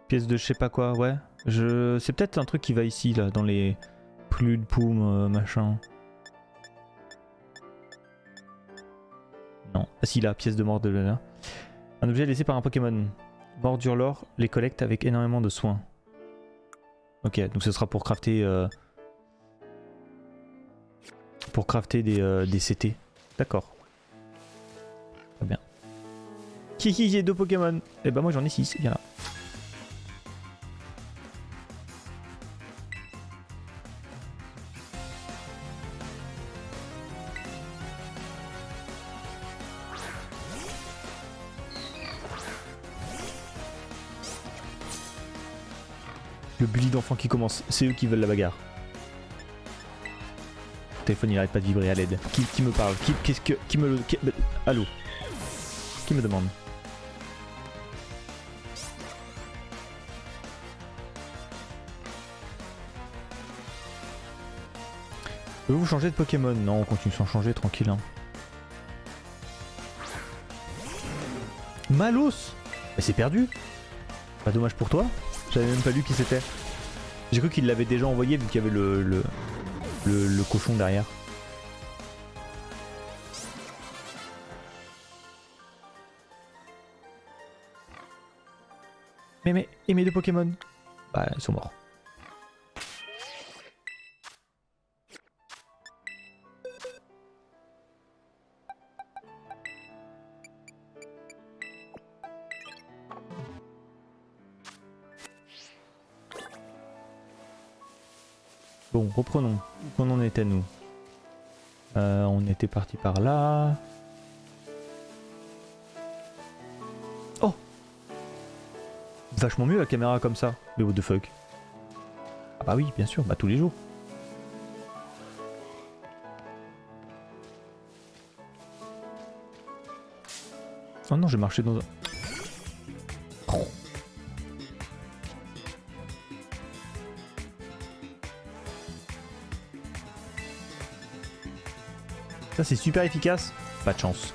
Pièce de je sais pas quoi, ouais. C'est peut-être un truc qui va ici, là, dans les plus de poum, machin. Non. Ah si, là, pièce de mort de là. Un objet laissé par un Pokémon. Bordure-l'or les collecte avec énormément de soin. Ok, donc ce sera pour crafter... des CT. D'accord. Très bien. Hihi, j'ai 2 Pokémon. Et bah moi j'en ai 6, viens là. Le bully d'enfant qui commence, c'est eux qui veulent la bagarre. Le téléphone il arrête pas de vibrer à l'aide. Qui me parle? Qui me... allô? Qui me demande? Pouvez-vous changer de Pokémon? Non, on continue sans changer, tranquille. Hein. Malos! Mais c'est perdu! Pas dommage pour toi? J'avais même pas lu qui c'était. J'ai cru qu'il l'avait déjà envoyé vu qu'il y avait le cochon derrière. Mais et mes 2 Pokémon? Bah ils sont morts. Bon, reprenons. Où on en était nous? On était parti par là. Oh! Vachement mieux la caméra comme ça. Mais what the fuck? Ah bah oui, bien sûr, bah tous les jours. Oh non, j'ai marché dans un... Oh. Ça c'est super efficace. Pas de chance.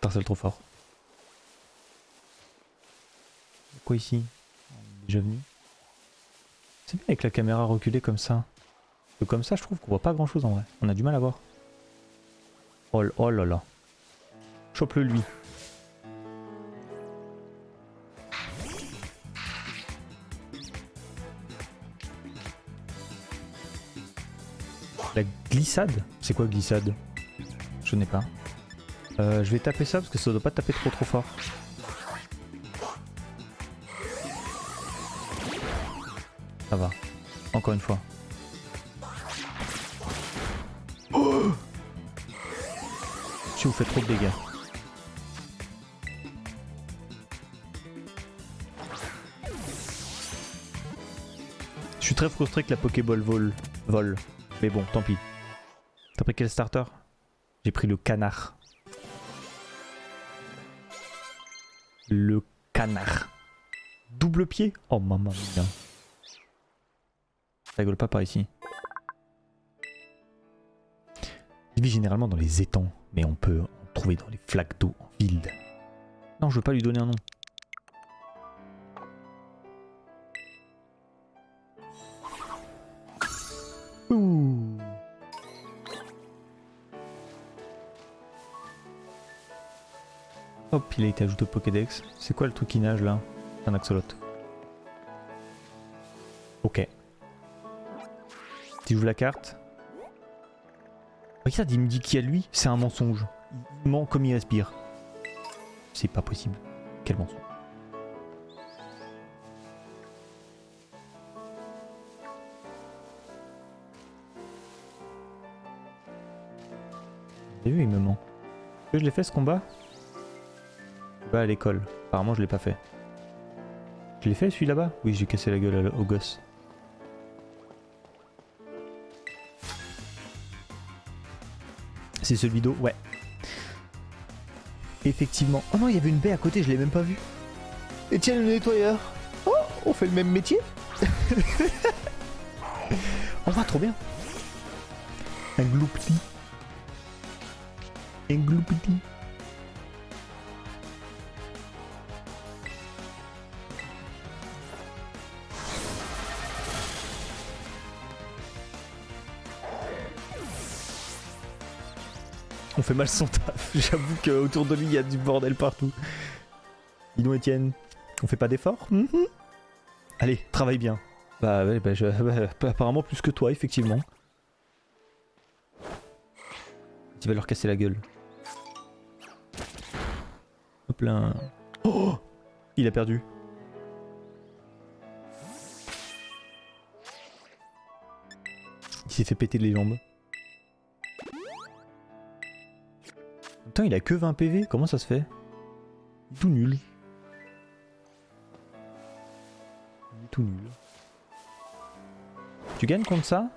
Parcelle trop fort. Quoi ici? On est déjà venu. C'est bien avec la caméra reculée comme ça. Parce que comme ça je trouve qu'on voit pas grand chose en vrai. On a du mal à voir. Oh là là. Chope-le lui. La glissade? C'est quoi glissade? Je n'ai pas. Je vais taper ça parce que ça doit pas taper trop fort. Ça va. Encore une fois. Oh, si vous faites trop de dégâts. Je suis très frustré que la Pokéball vole. Mais bon, tant pis. T'as pris quel starter? J'ai pris le canard. Le canard. Double pied? Oh maman mia. Ça rigole pas par ici. Il vit généralement dans les étangs, mais on peut en trouver dans les flaques d'eau en ville. Non, je veux pas lui donner un nom. Ouh. Hop, il a été ajouté au Pokédex. C'est quoi le truc qui nage là? Un axolot. Ok. Si j'ouvre la carte. Regarde, il me dit qu'il y a lui, c'est un mensonge. Il ment comme il respire. C'est pas possible. Quel mensonge. Vous avez vu, il me ment. Est-ce que je l'ai fait ce combat? Bah à l'école. Apparemment je l'ai pas fait. Je l'ai fait celui là-bas? Oui, j'ai cassé la gueule au gosse. C'est celui d'eau, ouais. Effectivement. Oh non, il y avait une baie à côté, je l'ai même pas vue. Et tiens le nettoyeur. Oh, on fait le même métier. On va trop bien. Un gloupti. Un gloupti. On fait mal son taf. J'avoue qu'autour de lui il y a du bordel partout. Dis donc Étienne, on fait pas d'efforts? Allez, travaille bien. Bah ouais, apparemment plus que toi, effectivement. Tu vas leur casser la gueule. Hop là. Oh, il a perdu. Il s'est fait péter les jambes. Putain, il a que 20 PV, comment ça se fait? Il est tout nul. Il est tout nul. Tu gagnes contre ça?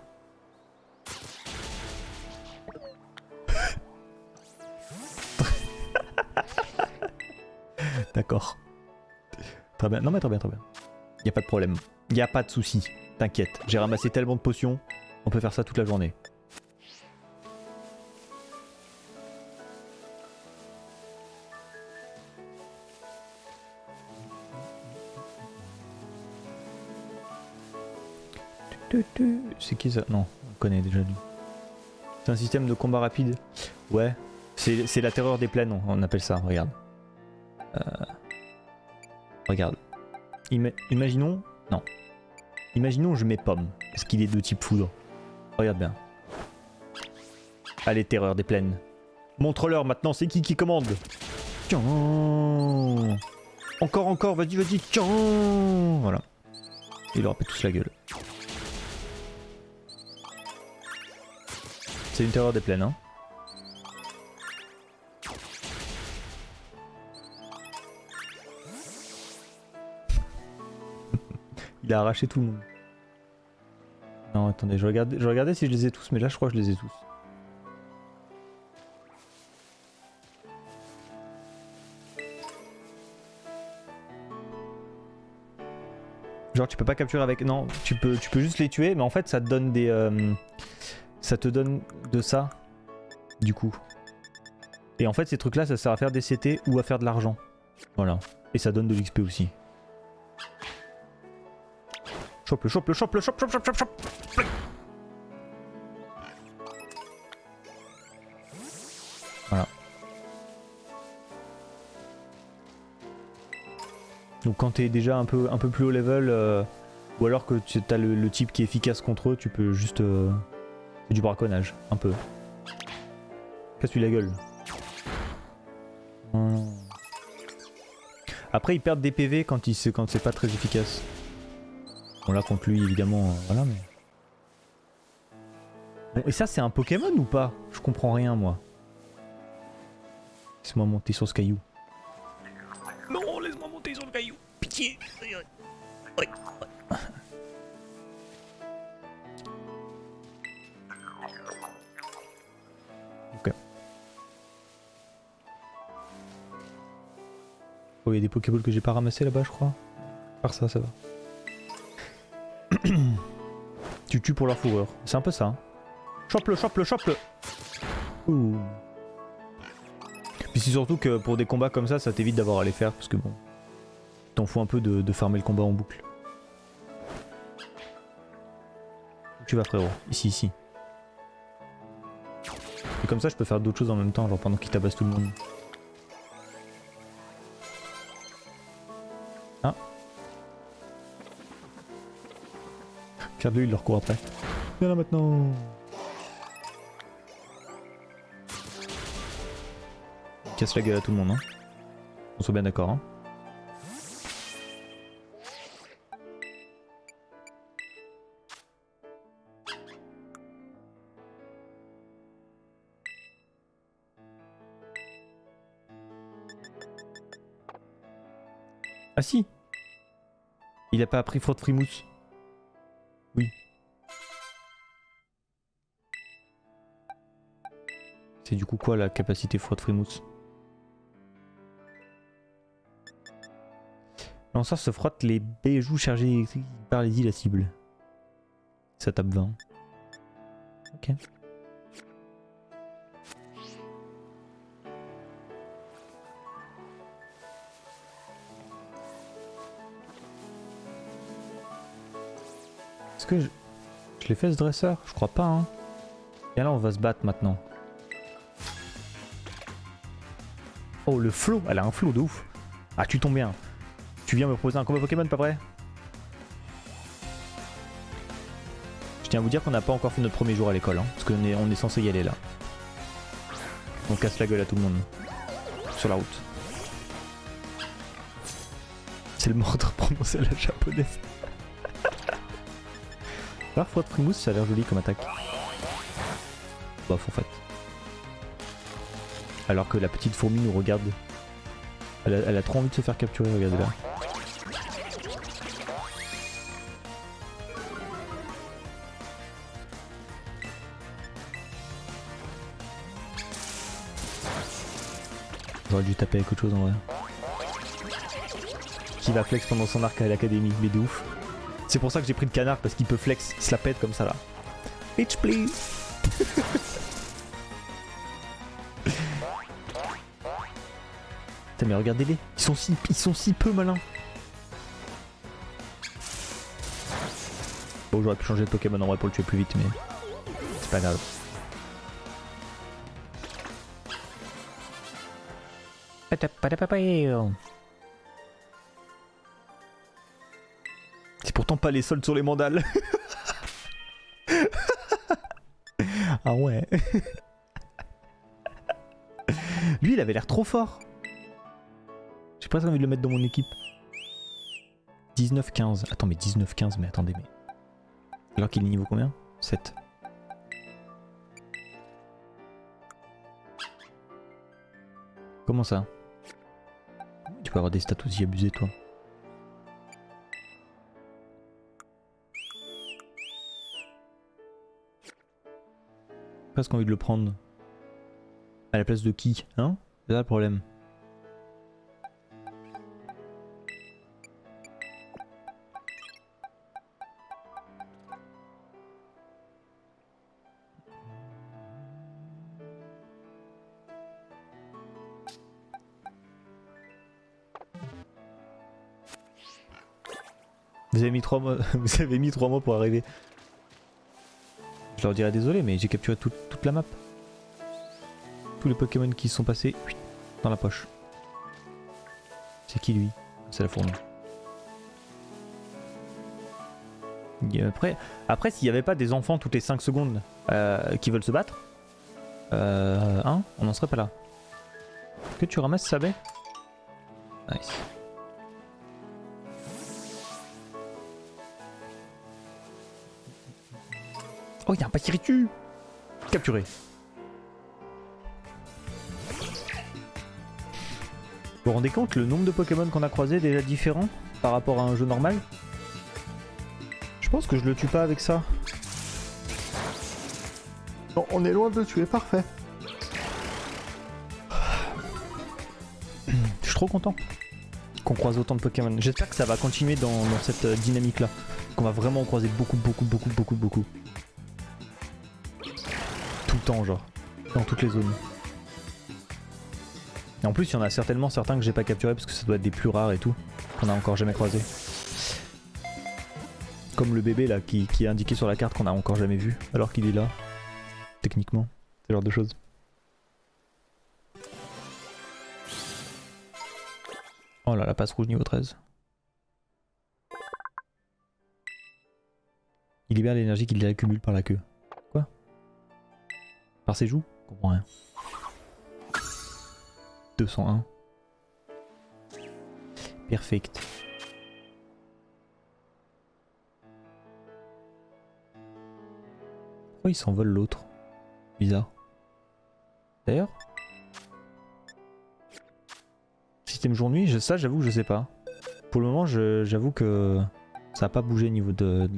D'accord. Très bien, non mais très bien, très bien. Y a pas de problème. Y a pas de souci. T'inquiète, j'ai ramassé tellement de potions, on peut faire ça toute la journée. C'est qui ça? Non, on connaît déjà lui. C'est un système de combat rapide. Ouais, c'est la terreur des plaines, on appelle ça, regarde. Regarde. Imaginons... Non. Imaginons je mets pomme, parce qu'il est de type foudre. Regarde bien. Allez, terreur des plaines. Montre-leur maintenant, c'est qui commande? Tiens. Encore, vas-y, tiens. Voilà. Il leur pète tous la gueule. C'est une terreur des plaines, hein. Il a arraché tout le monde. Non, attendez, je regardais si je les ai tous, mais là je crois que je les ai tous. Genre tu peux pas capturer avec... Non, tu peux juste les tuer, mais en fait ça te donne des... Ça te donne de ça, du coup. Et en fait ces trucs là ça sert à faire des CT ou à faire de l'argent. Voilà. Et ça donne de l'XP aussi. Chope-le. Voilà. Donc quand t'es déjà un peu plus haut level, ou alors que t'as le type qui est efficace contre eux, tu peux juste... C'est du braconnage, un peu. Casse-lui la gueule. Après ils perdent des PV quand c'est pas très efficace. Bon là contre lui évidemment, voilà mais... Bon, et ça c'est un Pokémon ou pas? Je comprends rien moi. Laisse-moi monter sur ce caillou. Non, laisse-moi monter sur le caillou. Pitié. Ok. Oh, il y a des Pokéballs que j'ai pas ramassés là-bas je crois. Par ça va. Tu tues pour leur fourrure. C'est un peu ça. Hein. Chope-le. Ouh. Puis c'est surtout que pour des combats comme ça t'évite d'avoir à les faire parce que bon... T'en fous un peu de farmer le combat en boucle. Où tu vas frérot? Ici. Et comme ça je peux faire d'autres choses en même temps, genre pendant qu'il tabasse tout le monde. Ah. Regarde-le, il leur court après. Viens là maintenant. Il casse la gueule à tout le monde, hein. On soit bien d'accord, hein. Ah si. Il a pas appris Frotte Frimousse. Oui. C'est du coup quoi la capacité Frotte Frimousse? Lanceur se frotte les bijoux chargés électriques par les la cible. Ça tape 20. Ok. Est-ce que je l'ai fait ce dresseur? Je crois pas hein. Et là on va se battre maintenant. Oh le flow, elle a un flow de ouf. Ah tu tombes bien. Tu viens me proposer un combat Pokémon pas vrai? Je tiens à vous dire qu'on n'a pas encore fait notre premier jour à l'école, hein, parce qu'on est censé y aller là. On casse la gueule à tout le monde. Sur la route. C'est le mordre prononcé à la japonaise. Alors, froid de frimousse, ça a l'air joli comme attaque. Bof en fait. Alors que la petite fourmi nous regarde. Elle a trop envie de se faire capturer, regardez là. J'aurais dû taper avec autre chose en vrai. Qui va flex pendant son arc à l'académie, mais de ouf. C'est pour ça que j'ai pris le canard, parce qu'il peut flex, il se la pète comme ça là. Bitch please. Putain mais regardez-les, ils sont si peu malins. Bon j'aurais pu changer de Pokémon en vrai pour le tuer plus vite mais c'est pas grave. C'est pourtant pas les soldes sur les mandales. Ah ouais. Lui il avait l'air trop fort. J'ai presque envie de le mettre dans mon équipe. 19-15. Attends mais 19-15 mais attendez mais... Alors qu'il est niveau combien? 7. Comment ça? Tu peux avoir des stats aussi abusés toi. Presque envie de le prendre. À la place de qui? Hein? C'est ça le problème. Vous avez mis 3 mois, vous avez mis 3 mois pour arriver. Je leur dirais désolé, mais j'ai capturé toute la map. Tous les Pokémon qui sont passés dans la poche. C'est qui lui? C'est la fourmi. Et après s'il n'y avait pas des enfants toutes les 5 secondes qui veulent se battre, hein, on n'en serait pas là. Que tu ramasses ça baie? Nice. Oh, il y a un Pachiritu! Capturé. Vous vous rendez compte le nombre de Pokémon qu'on a croisés déjà différents par rapport à un jeu normal? Je pense que je le tue pas avec ça. Bon, on est loin de le tuer, parfait. Je suis trop content qu'on croise autant de Pokémon. J'espère que ça va continuer dans cette dynamique là. Qu'on va vraiment en croiser beaucoup. Tout le temps genre. Dans toutes les zones. Et en plus il y en a certainement certains que j'ai pas capturés parce que ça doit être des plus rares et tout. Qu'on a encore jamais croisé. Comme le bébé là qui est indiqué sur la carte qu'on a encore jamais vu alors qu'il est là. Techniquement. Ce genre de choses. Oh là la passe rouge niveau 13. Il libère l'énergie qu'il accumule par la queue. Quoi? Par ses joues? Je comprends rien. 201. Perfect. Pourquoi il s'envole l'autre? Bizarre. D'ailleurs, système jour-nuit, ça j'avoue que je sais pas. Pour le moment, j'avoue que ça a pas bougé au niveau de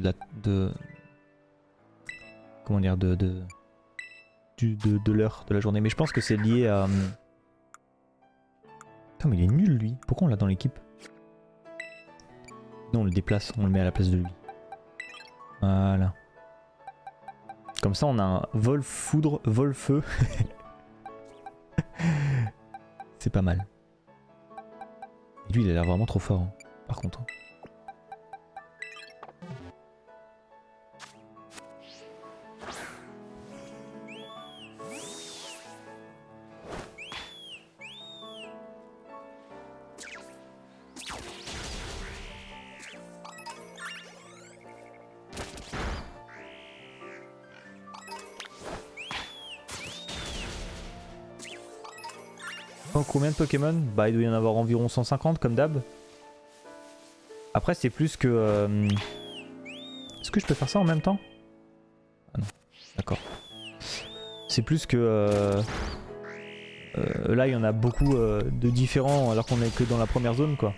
comment dire, de l'heure de la journée. Mais je pense que c'est lié à... Putain mais il est nul lui. Pourquoi on l'a dans l'équipe? Non, on le déplace, on le met à la place de lui. Voilà. Comme ça on a un vol foudre, vol feu. C'est pas mal. Et lui il a l'air vraiment trop fort hein, par contre. Oh, combien de Pokémon? Bah il doit y en avoir environ 150 comme d'hab. Après c'est plus que... Est-ce que je peux faire ça en même temps? Ah non, d'accord. C'est plus que... là il y en a beaucoup de différents alors qu'on est que dans la première zone quoi.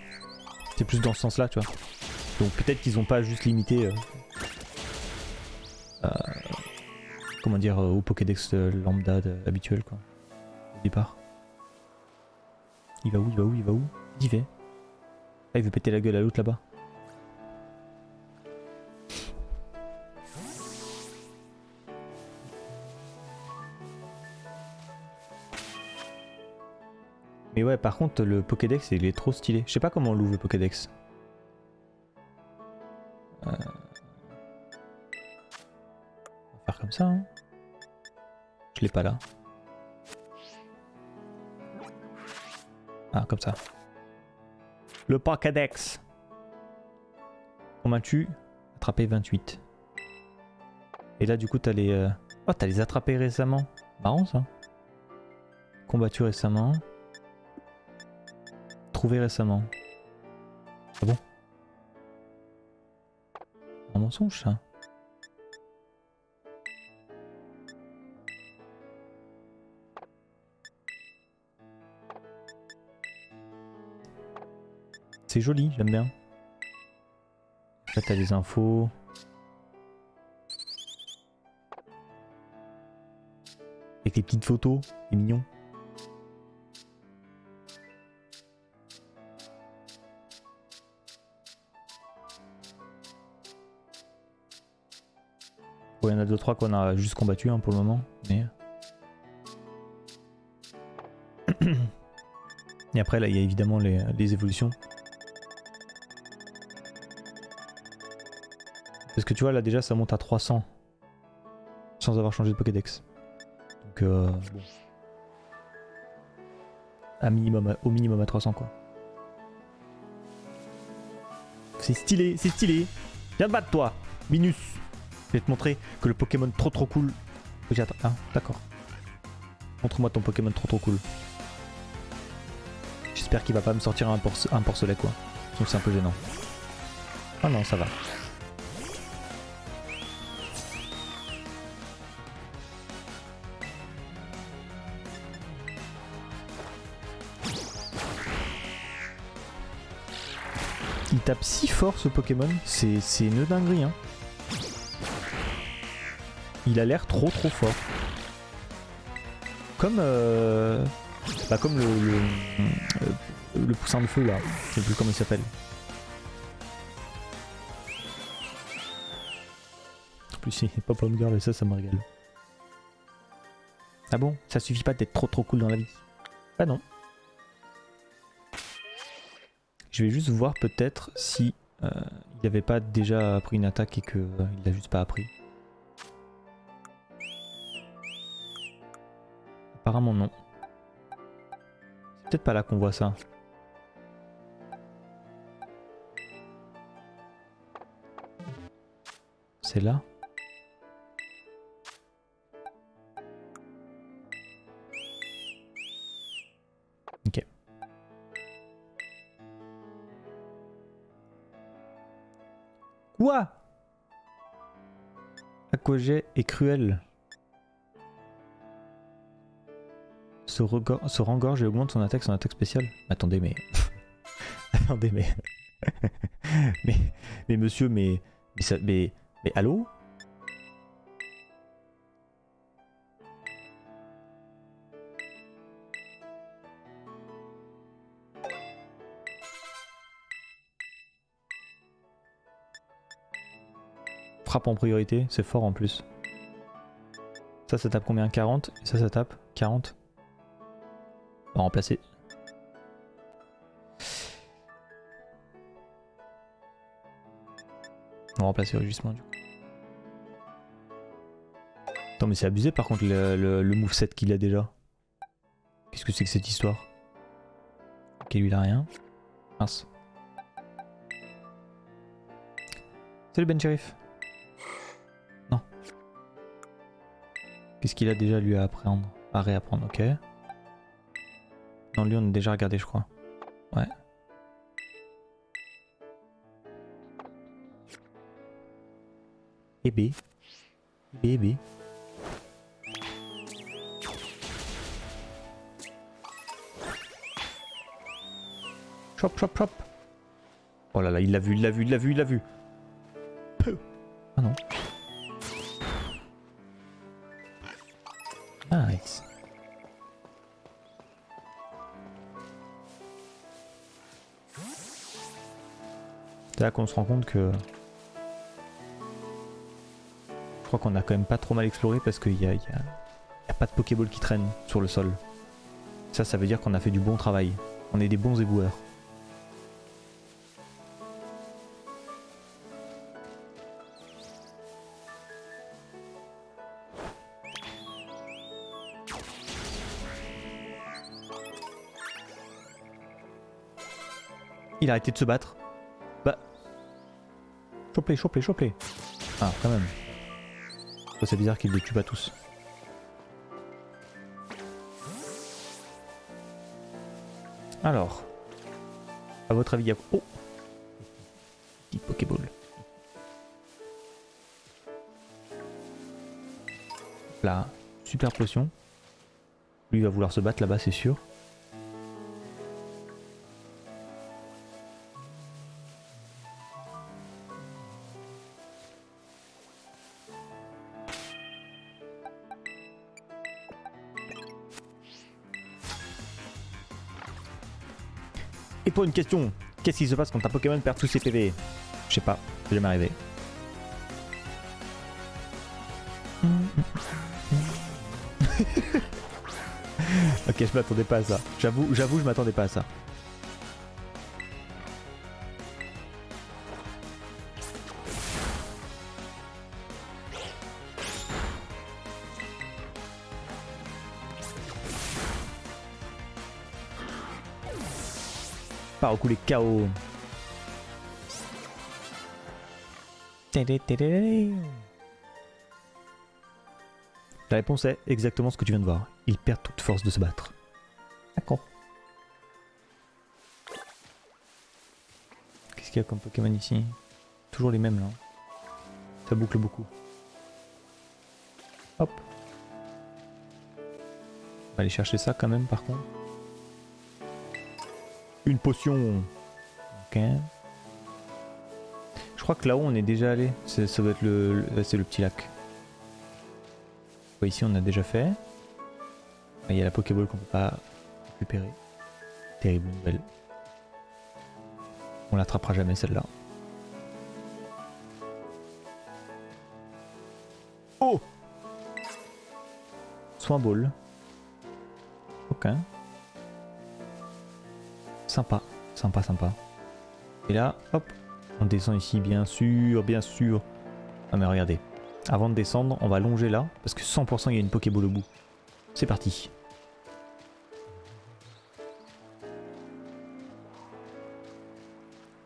C'est plus dans ce sens là tu vois. Donc peut-être qu'ils ont pas juste limité... comment dire, au Pokédex lambda habituel quoi. Au départ. Il va où? Il va où? Il va où? Il y va. Ah il veut péter la gueule à l'autre là-bas. Mais ouais par contre le Pokédex il est trop stylé. Je sais pas comment on l'ouvre le Pokédex. On va faire comme ça hein. Je l'ai pas là. Ah comme ça. Le Pokédex. Combien tu attrapé 28. Et là du coup t'as les... Oh t'as les attrapés récemment. Marrant ça. Combattu récemment. Trouvé récemment. Ah bon? Un mensonge ça. C'est joli, j'aime bien. Là t'as les infos. Avec les petites photos, c'est mignon. Bon, il y en a 2-3 qu'on a juste combattu hein, pour le moment, mais... Et après là il y a évidemment les évolutions. Parce que tu vois là déjà ça monte à 300 sans avoir changé de Pokédex. Donc bon. Au minimum à 300 quoi. C'est stylé, c'est stylé. Viens te battre toi, Minus. Je vais te montrer que le Pokémon trop cool. Ok attends, ah, d'accord. Montre-moi ton Pokémon trop cool. J'espère qu'il va pas me sortir un porcelet quoi. Donc c'est un peu gênant. Oh non ça va. Il tape si fort ce Pokémon, c'est une dinguerie hein. Il a l'air trop fort. Comme bah comme le poussin de feu là, je sais plus comment il s'appelle. En plus il n'est pas Pomme Girl et ça me régale. Ah bon, ça suffit pas d'être trop cool dans la vie? Bah non. Je vais juste voir peut-être si il avait pas déjà appris une attaque et que il l'a juste pas appris. Apparemment non. C'est peut-être pas là qu'on voit ça. C'est là. Ok. Quoi? Aquajet est cruel. Se rengorge et augmente son attaque spéciale. Attendez mais... Attendez mais... mais monsieur mais allô? Frappe en priorité, c'est fort en plus. Ça tape combien? 40 et ça tape 40. On va remplacer. On va remplacer le rugissement du coup. Attends mais c'est abusé par contre le moveset qu'il a déjà. Qu'est-ce que c'est que cette histoire? Ok lui il a rien. Mince. Salut Ben Sheriff. Non. Qu'est-ce qu'il a déjà lui à apprendre? À réapprendre, ok. Non, lui on a déjà regardé je crois. Ouais. Et B. B, B. Chop, chop, chop. Oh là là, il l'a vu, il l'a vu, il l'a vu, il l'a vu. Ah non. Nice. C'est là qu'on se rend compte que... Je crois qu'on a quand même pas trop mal exploré parce qu'il y a pas de Pokéball qui traîne sur le sol. Ça veut dire qu'on a fait du bon travail. On est des bons éboueurs. Il a arrêté de se battre. Bah... Chope-les, chope-les, chope-les. Ah, quand même. C'est bizarre qu'il les tue pas tous. Alors, à votre avis, il y a... Oh, petit Pokéball. Là, super potion. Lui il va vouloir se battre là-bas, c'est sûr. Et pour une question, qu'est-ce qui se passe quand un Pokémon perd tous ses PV? Je sais pas, c'est jamais arrivé. Ok, je m'attendais pas à ça. J'avoue, je m'attendais pas à ça. Par au coup les KO. La réponse est exactement ce que tu viens de voir. Il perd toute force de se battre. D'accord. Qu'est-ce qu'il y a comme Pokémon ici? Toujours les mêmes là. Ça boucle beaucoup. Hop. On va aller chercher ça quand même par contre. Une potion. Ok. Je crois que là-haut on est déjà allé. Ça doit être c'est le petit lac. Ici on a déjà fait. Il y a la Pokéball qu'on peut pas récupérer. Terrible nouvelle. On l'attrapera jamais celle-là. Oh! Soin ball. Ok. Sympa, sympa, sympa. Et là, hop, on descend ici, bien sûr, bien sûr. Ah mais regardez, avant de descendre, on va longer là, parce que 100% il y a une Pokéball au bout. C'est parti.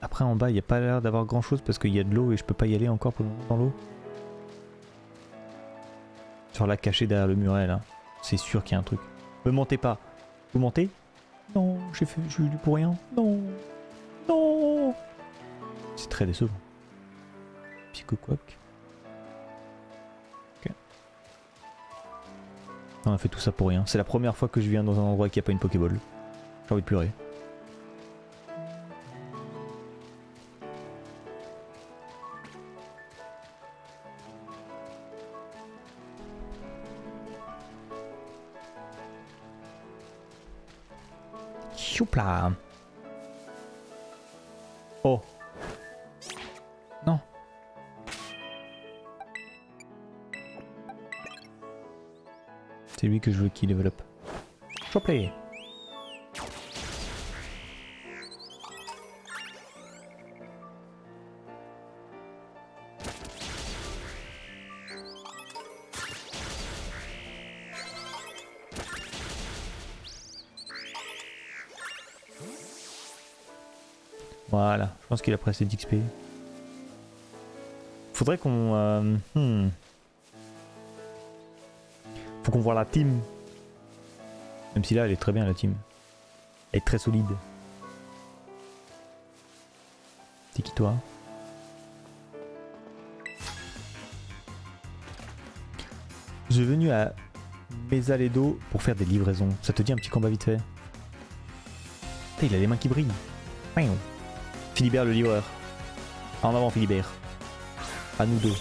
Après en bas, il n'y a pas l'air d'avoir grand chose parce qu'il y a de l'eau et je peux pas y aller encore pour le moment dans l'eau. Sur la cachée derrière le muret là, c'est sûr qu'il y a un truc. Me mentez pas. Vous mentez? Non, j'ai eu du pour rien. Non. Non. C'est très décevant. Psychoquack. Ok. On a fait tout ça pour rien. C'est la première fois que je viens dans un endroit qui a pas une Pokéball. J'ai envie de pleurer. Choupla. Oh. Non. C'est lui que je veux qu'il développe. Choplay. Voilà, je pense qu'il a pris assez d'XP. Faudrait qu'on... Faut qu'on voit la team. Même si là, elle est très bien la team. Elle est très solide. C'est qui toi? Je suis venu à Mesaledo pour faire des livraisons. Ça te dit un petit combat vite fait? Putain, il a les mains qui brillent. Philibert le livreur. En avant Philibert. À nous deux.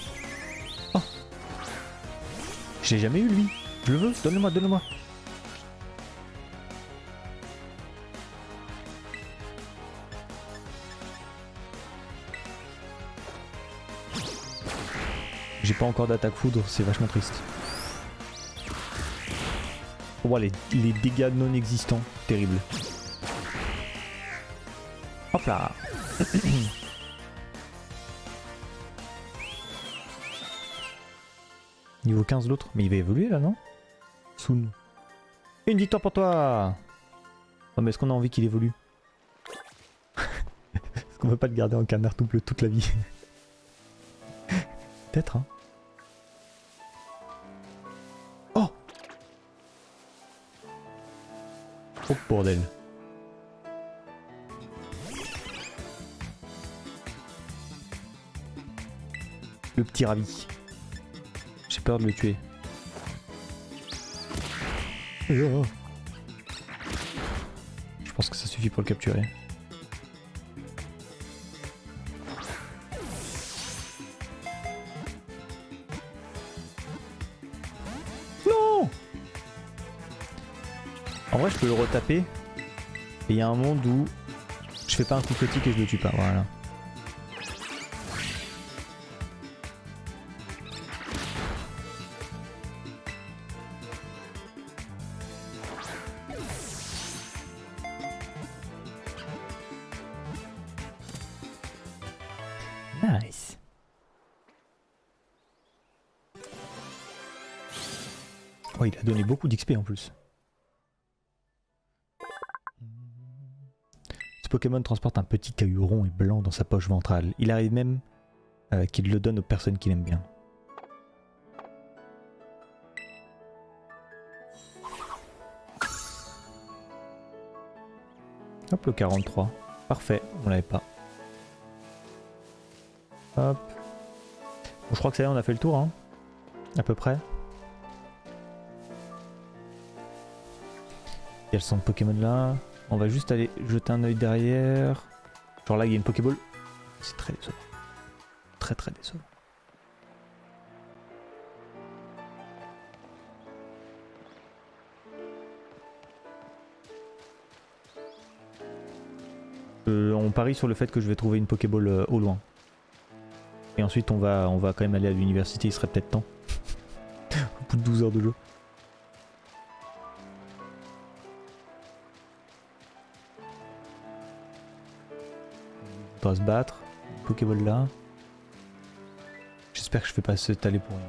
Oh. Je l'ai jamais eu lui. Je le veux, donne-le-moi, donne-le-moi. J'ai pas encore d'attaque foudre, c'est vachement triste. Oh, les dégâts non existants, terrible. Hop là. Niveau 15 l'autre, mais il va évoluer là non? Soon. Une victoire pour toi. Oh mais est-ce qu'on a envie qu'il évolue? Est-ce qu'on veut pas le garder en canard tout bleu toute la vie? Peut-être hein. Oh. Oh bordel. Le petit ravi. J'ai peur de le tuer. Je pense que ça suffit pour le capturer. Non! En vrai je peux le retaper. Et il y a un monde où je fais pas un coup critique et je le tue pas. Voilà. Nice. Oh, il a donné beaucoup d'XP en plus. Ce Pokémon transporte un petit caillou rond et blanc dans sa poche ventrale. Il arrive même qu'il le donne aux personnes qu'il aime bien. Hop, le 43. Parfait, on l'avait pas. Hop. Bon, je crois que ça y est, on a fait le tour, hein. À peu près. Il y a le centre Pokémon là. On va juste aller jeter un œil derrière. Genre là, il y a une Pokéball. C'est très décevant. Très très décevant. On parie sur le fait que je vais trouver une Pokéball au loin. Et ensuite on va quand même aller à l'université, il serait peut-être temps. Au bout de 12 heures de jeu. On doit se battre. Pokéball là. J'espère que je fais pas cet aller pour rien.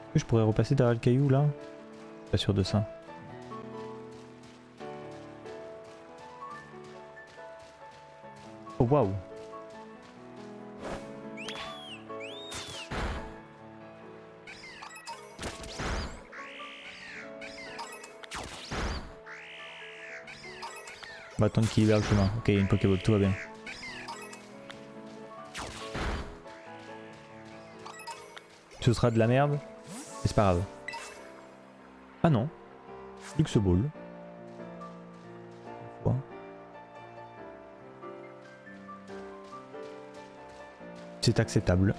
Est-ce que je pourrais repasser derrière le caillou là? Pas sûr de ça. Oh waouh! On va attendre qu'il libère le chemin. Ok, il y a une Pokéball, tout va bien. Ce sera de la merde, mais c'est pas grave. Ah non, Luxe Ball. Quoi? C'est acceptable.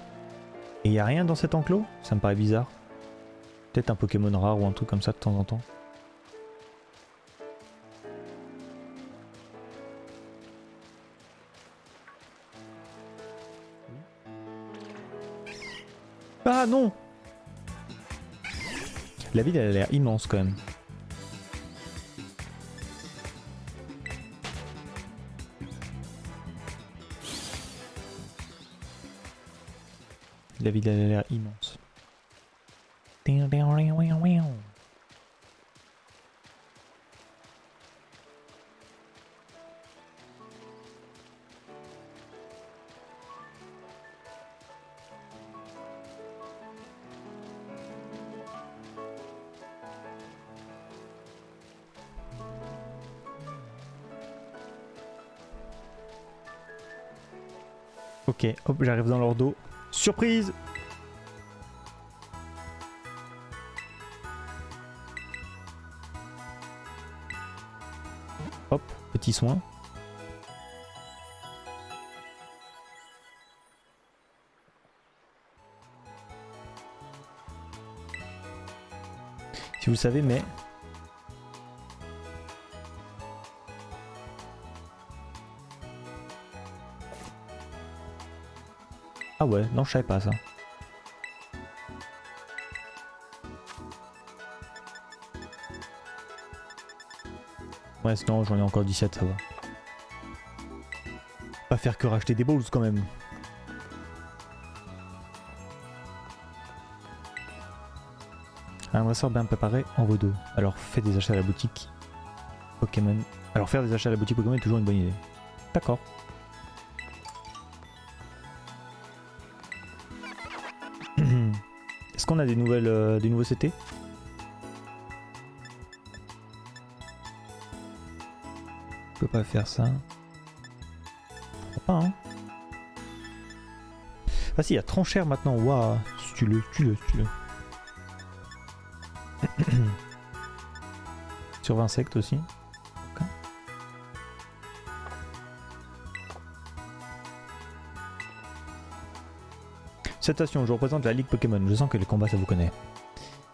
Et y a rien dans cet enclos? Ça me paraît bizarre. Peut-être un Pokémon rare ou un truc comme ça de temps en temps. Ah non! La ville elle a l'air immense quand même. La ville elle a l'air immense. Ok, hop, j'arrive dans leur dos. Surprise! Hop, petit soin. Si vous le savez, mais... Ah ouais, non je savais pas ça. Ouais sinon j'en ai encore 17, ça va. Pas faire que racheter des balls quand même. Un dresseur bien préparé en vaut deux. Alors fais des achats à la boutique Pokémon. Alors faire des achats à la boutique Pokémon est toujours une bonne idée. D'accord. Est-ce qu'on a des nouvelles, des nouveaux CT? Je peux pas faire ça. Pas hein. Ah si, il y a tranchère maintenant. Waouh, stylé. Sur insectes aussi. Okay. Citation, je représente la Ligue Pokémon. Je sens que les combats ça vous connaît.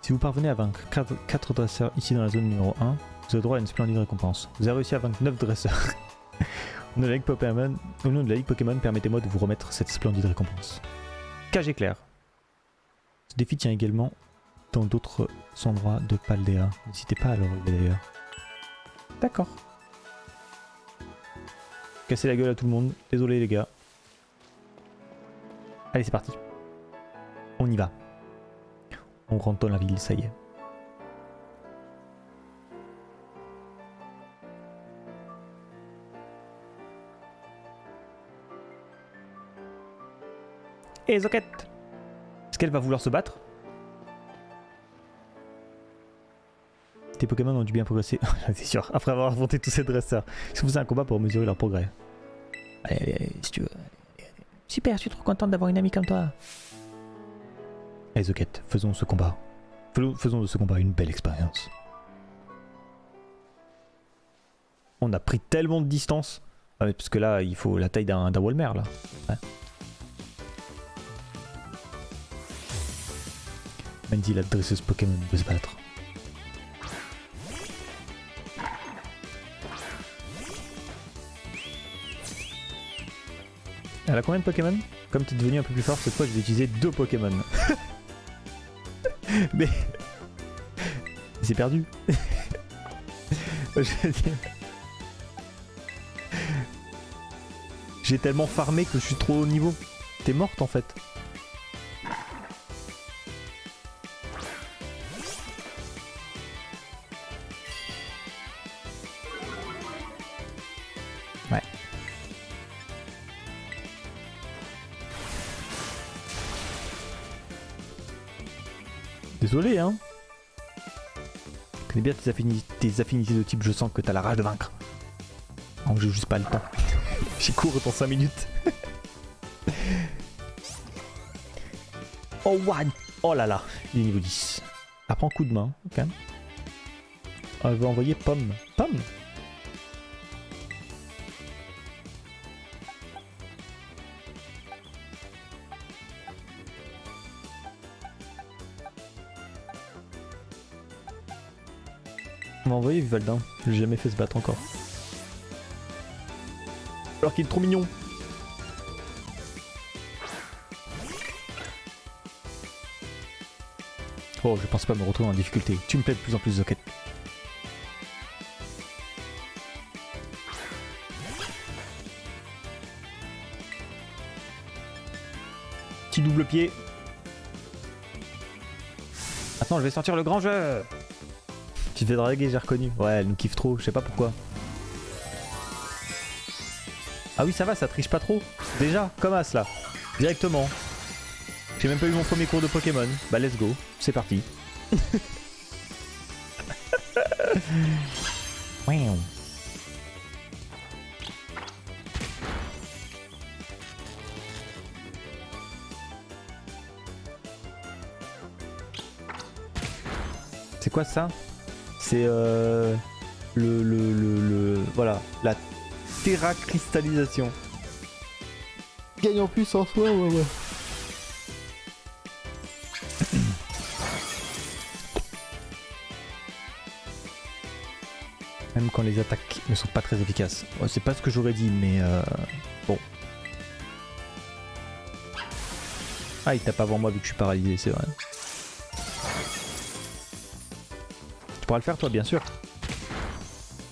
Si vous parvenez à vaincre 4 dresseurs ici dans la zone numéro 1, vous avez droit à une splendide récompense. Vous avez réussi à vaincre 9 dresseurs. Au nom de la Ligue Pokémon, permettez-moi de vous remettre cette splendide récompense. Cage éclair. Ce défi tient également dans d'autres endroits de Paldea. N'hésitez pas à le relever d'ailleurs. D'accord. Casser la gueule à tout le monde. Désolé les gars. Allez c'est parti. On y va. On rentre dans la ville, ça y est. Et Zoquette! Est-ce qu'elle va vouloir se battre? Tes Pokémon ont dû bien progresser, c'est sûr, après avoir affronté tous ces dresseurs. Si vous faites un combat pour mesurer leur progrès. Allez, si tu veux. Super, je suis trop contente d'avoir une amie comme toi. Allez Zoquette, faisons ce combat. Faisons de ce combat une belle expérience. On a pris tellement de distance. Ah, mais parce que là, il faut la taille d'un Walmer là. Ouais. Mandy, la dresseuse Pokémon, veut se battre. Elle a combien de Pokémon? Comme tu es devenu un peu plus fort, cette fois je vais utiliser 2 Pokémon. Mais... c'est perdu. J'ai tellement farmé que je suis trop haut niveau. T'es morte en fait. Ouais. Désolé hein. Je connais bien tes affinités de type, je sens que t'as la rage de vaincre. Donc j'ai juste pas le temps. J'y cours dans 5 minutes. Oh one. Oh là là, il est niveau 10. Apprends coup de main, ok. On va envoyer Pomme. Pomme. On va envoyer Vivaldin. J'ai jamais fait se battre encore. Alors qu'il est trop mignon. Oh, je pense pas me retrouver en difficulté. Tu me plais de plus en plus, Zoquette. Petit double pied. Maintenant, je vais sortir le grand jeu. Tu te fais draguer, j'ai reconnu. Ouais, elle nous kiffe trop, je sais pas pourquoi. Ah oui, ça va, ça triche pas trop. Déjà, comme As là. Directement. J'ai même pas eu mon premier cours de Pokémon. Bah, let's go. C'est parti. Wow. C'est quoi ça? C'est voilà, la terracristallisation. Gagne en plus en soi, ouais. Même quand les attaques ne sont pas très efficaces. Oh, c'est pas ce que j'aurais dit, mais bon. Ah, il tape avant moi vu que je suis paralysé, c'est vrai. Tu pourras le faire toi, bien sûr.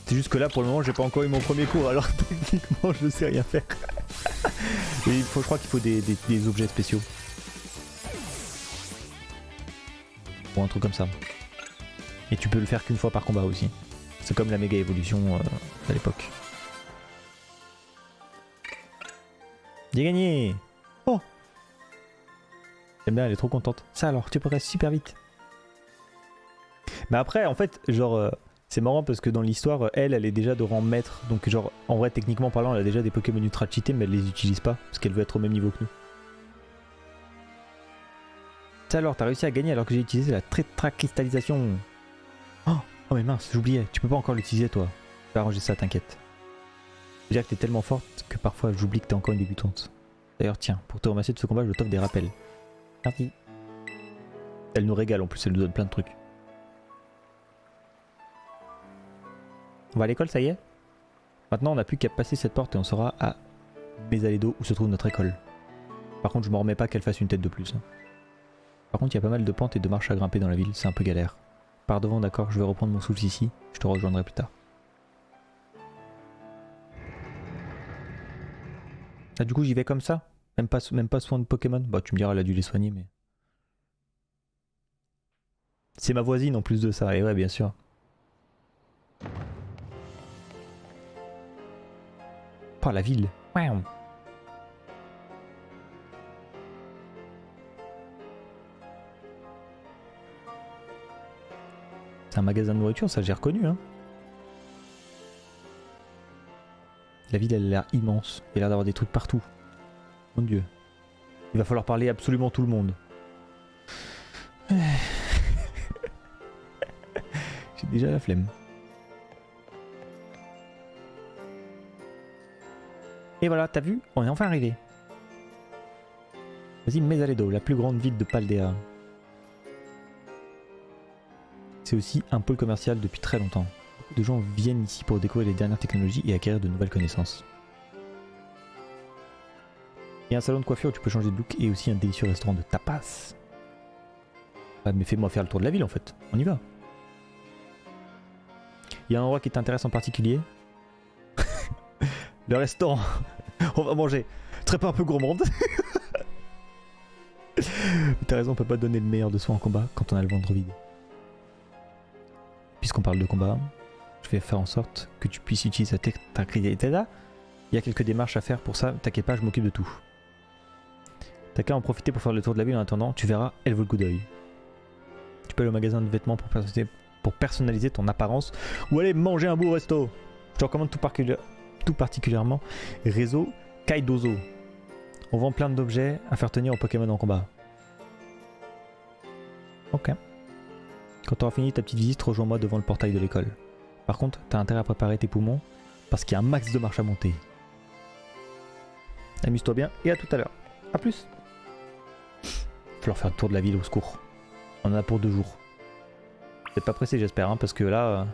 C'est juste que là, pour le moment, j'ai pas encore eu mon premier cours, alors techniquement, je ne sais rien faire. Et je crois qu'il faut des objets spéciaux. Ou un truc comme ça. Et tu peux le faire qu'une fois par combat aussi. C'est comme la méga évolution à l'époque. J'ai gagné! Oh! J'aime bien, elle est trop contente. Ça alors, tu progresses super vite. Mais après, en fait, genre, c'est marrant parce que dans l'histoire, elle est déjà de rang maître. Donc, genre, en vrai, techniquement parlant, elle a déjà des Pokémon ultra cheatés, mais elle les utilise pas parce qu'elle veut être au même niveau que nous. Ça alors, t'as réussi à gagner alors que j'ai utilisé la tétracristallisation. Oh mais mince, j'oubliais, tu peux pas encore l'utiliser toi. Je vais arranger ça, t'inquiète. Je veux dire que t'es tellement forte que parfois j'oublie que t'es encore une débutante. D'ailleurs tiens, pour te remercier de ce combat, je t'offre des rappels. Merci. Elle nous régale en plus, elle nous donne plein de trucs. On va à l'école, ça y est? Maintenant on n'a plus qu'à passer cette porte et on sera à Mesalédo où se trouve notre école. Par contre je m'en remets pas qu'elle fasse une tête de plus. Par contre il y a pas mal de pentes et de marches à grimper dans la ville, c'est un peu galère. Par devant, d'accord, je vais reprendre mon souffle ici, je te rejoindrai plus tard. Ah du coup j'y vais comme ça? Même pas soin de Pokémon? Bah tu me diras, elle a dû les soigner mais... C'est ma voisine en plus de ça, et ouais bien sûr. Oh la ville. Wow. C'est un magasin de nourriture, ça j'ai reconnu hein. La ville elle a l'air immense, il a l'air d'avoir des trucs partout. Mon dieu. Il va falloir parler à absolument tout le monde. J'ai déjà la flemme. Et voilà, t'as vu? On est enfin arrivé. Vas-y, Mesalédo, la plus grande ville de Paldea. C'est aussi un pôle commercial depuis très longtemps. Beaucoup de gens viennent ici pour découvrir les dernières technologies et acquérir de nouvelles connaissances. Il y a un salon de coiffure où tu peux changer de look et aussi un délicieux restaurant de tapas. Ah, mais fais-moi faire le tour de la ville en fait, on y va. Il y a un endroit qui t'intéresse en particulier. Le restaurant. On va manger. Très pas un peu gourmande. T'as raison, on peut pas donner le meilleur de soi en combat quand on a le ventre vide. Puisqu'on parle de combat, je vais faire en sorte que tu puisses utiliser ta crédité là. Il y a quelques démarches à faire pour ça, t'inquiète pas, je m'occupe de tout. T'as qu'à en profiter pour faire le tour de la ville en attendant, tu verras, elle vaut le coup d'œil. Tu peux aller au magasin de vêtements pour personnaliser ton apparence ou aller manger un beau resto. Je te recommande tout particulièrement Réseau Kaidozo. On vend plein d'objets à faire tenir aux Pokémon en combat. Ok. Quand tu auras fini ta petite visite, rejoins-moi devant le portail de l'école. Par contre, t'as intérêt à préparer tes poumons parce qu'il y a un max de marche à monter. Amuse-toi bien et à tout à l'heure. A plus. Il va falloir faire le tour de la ville, au secours. On en a pour 2 jours. Vous n'êtes pas pressé j'espère, hein, parce que là...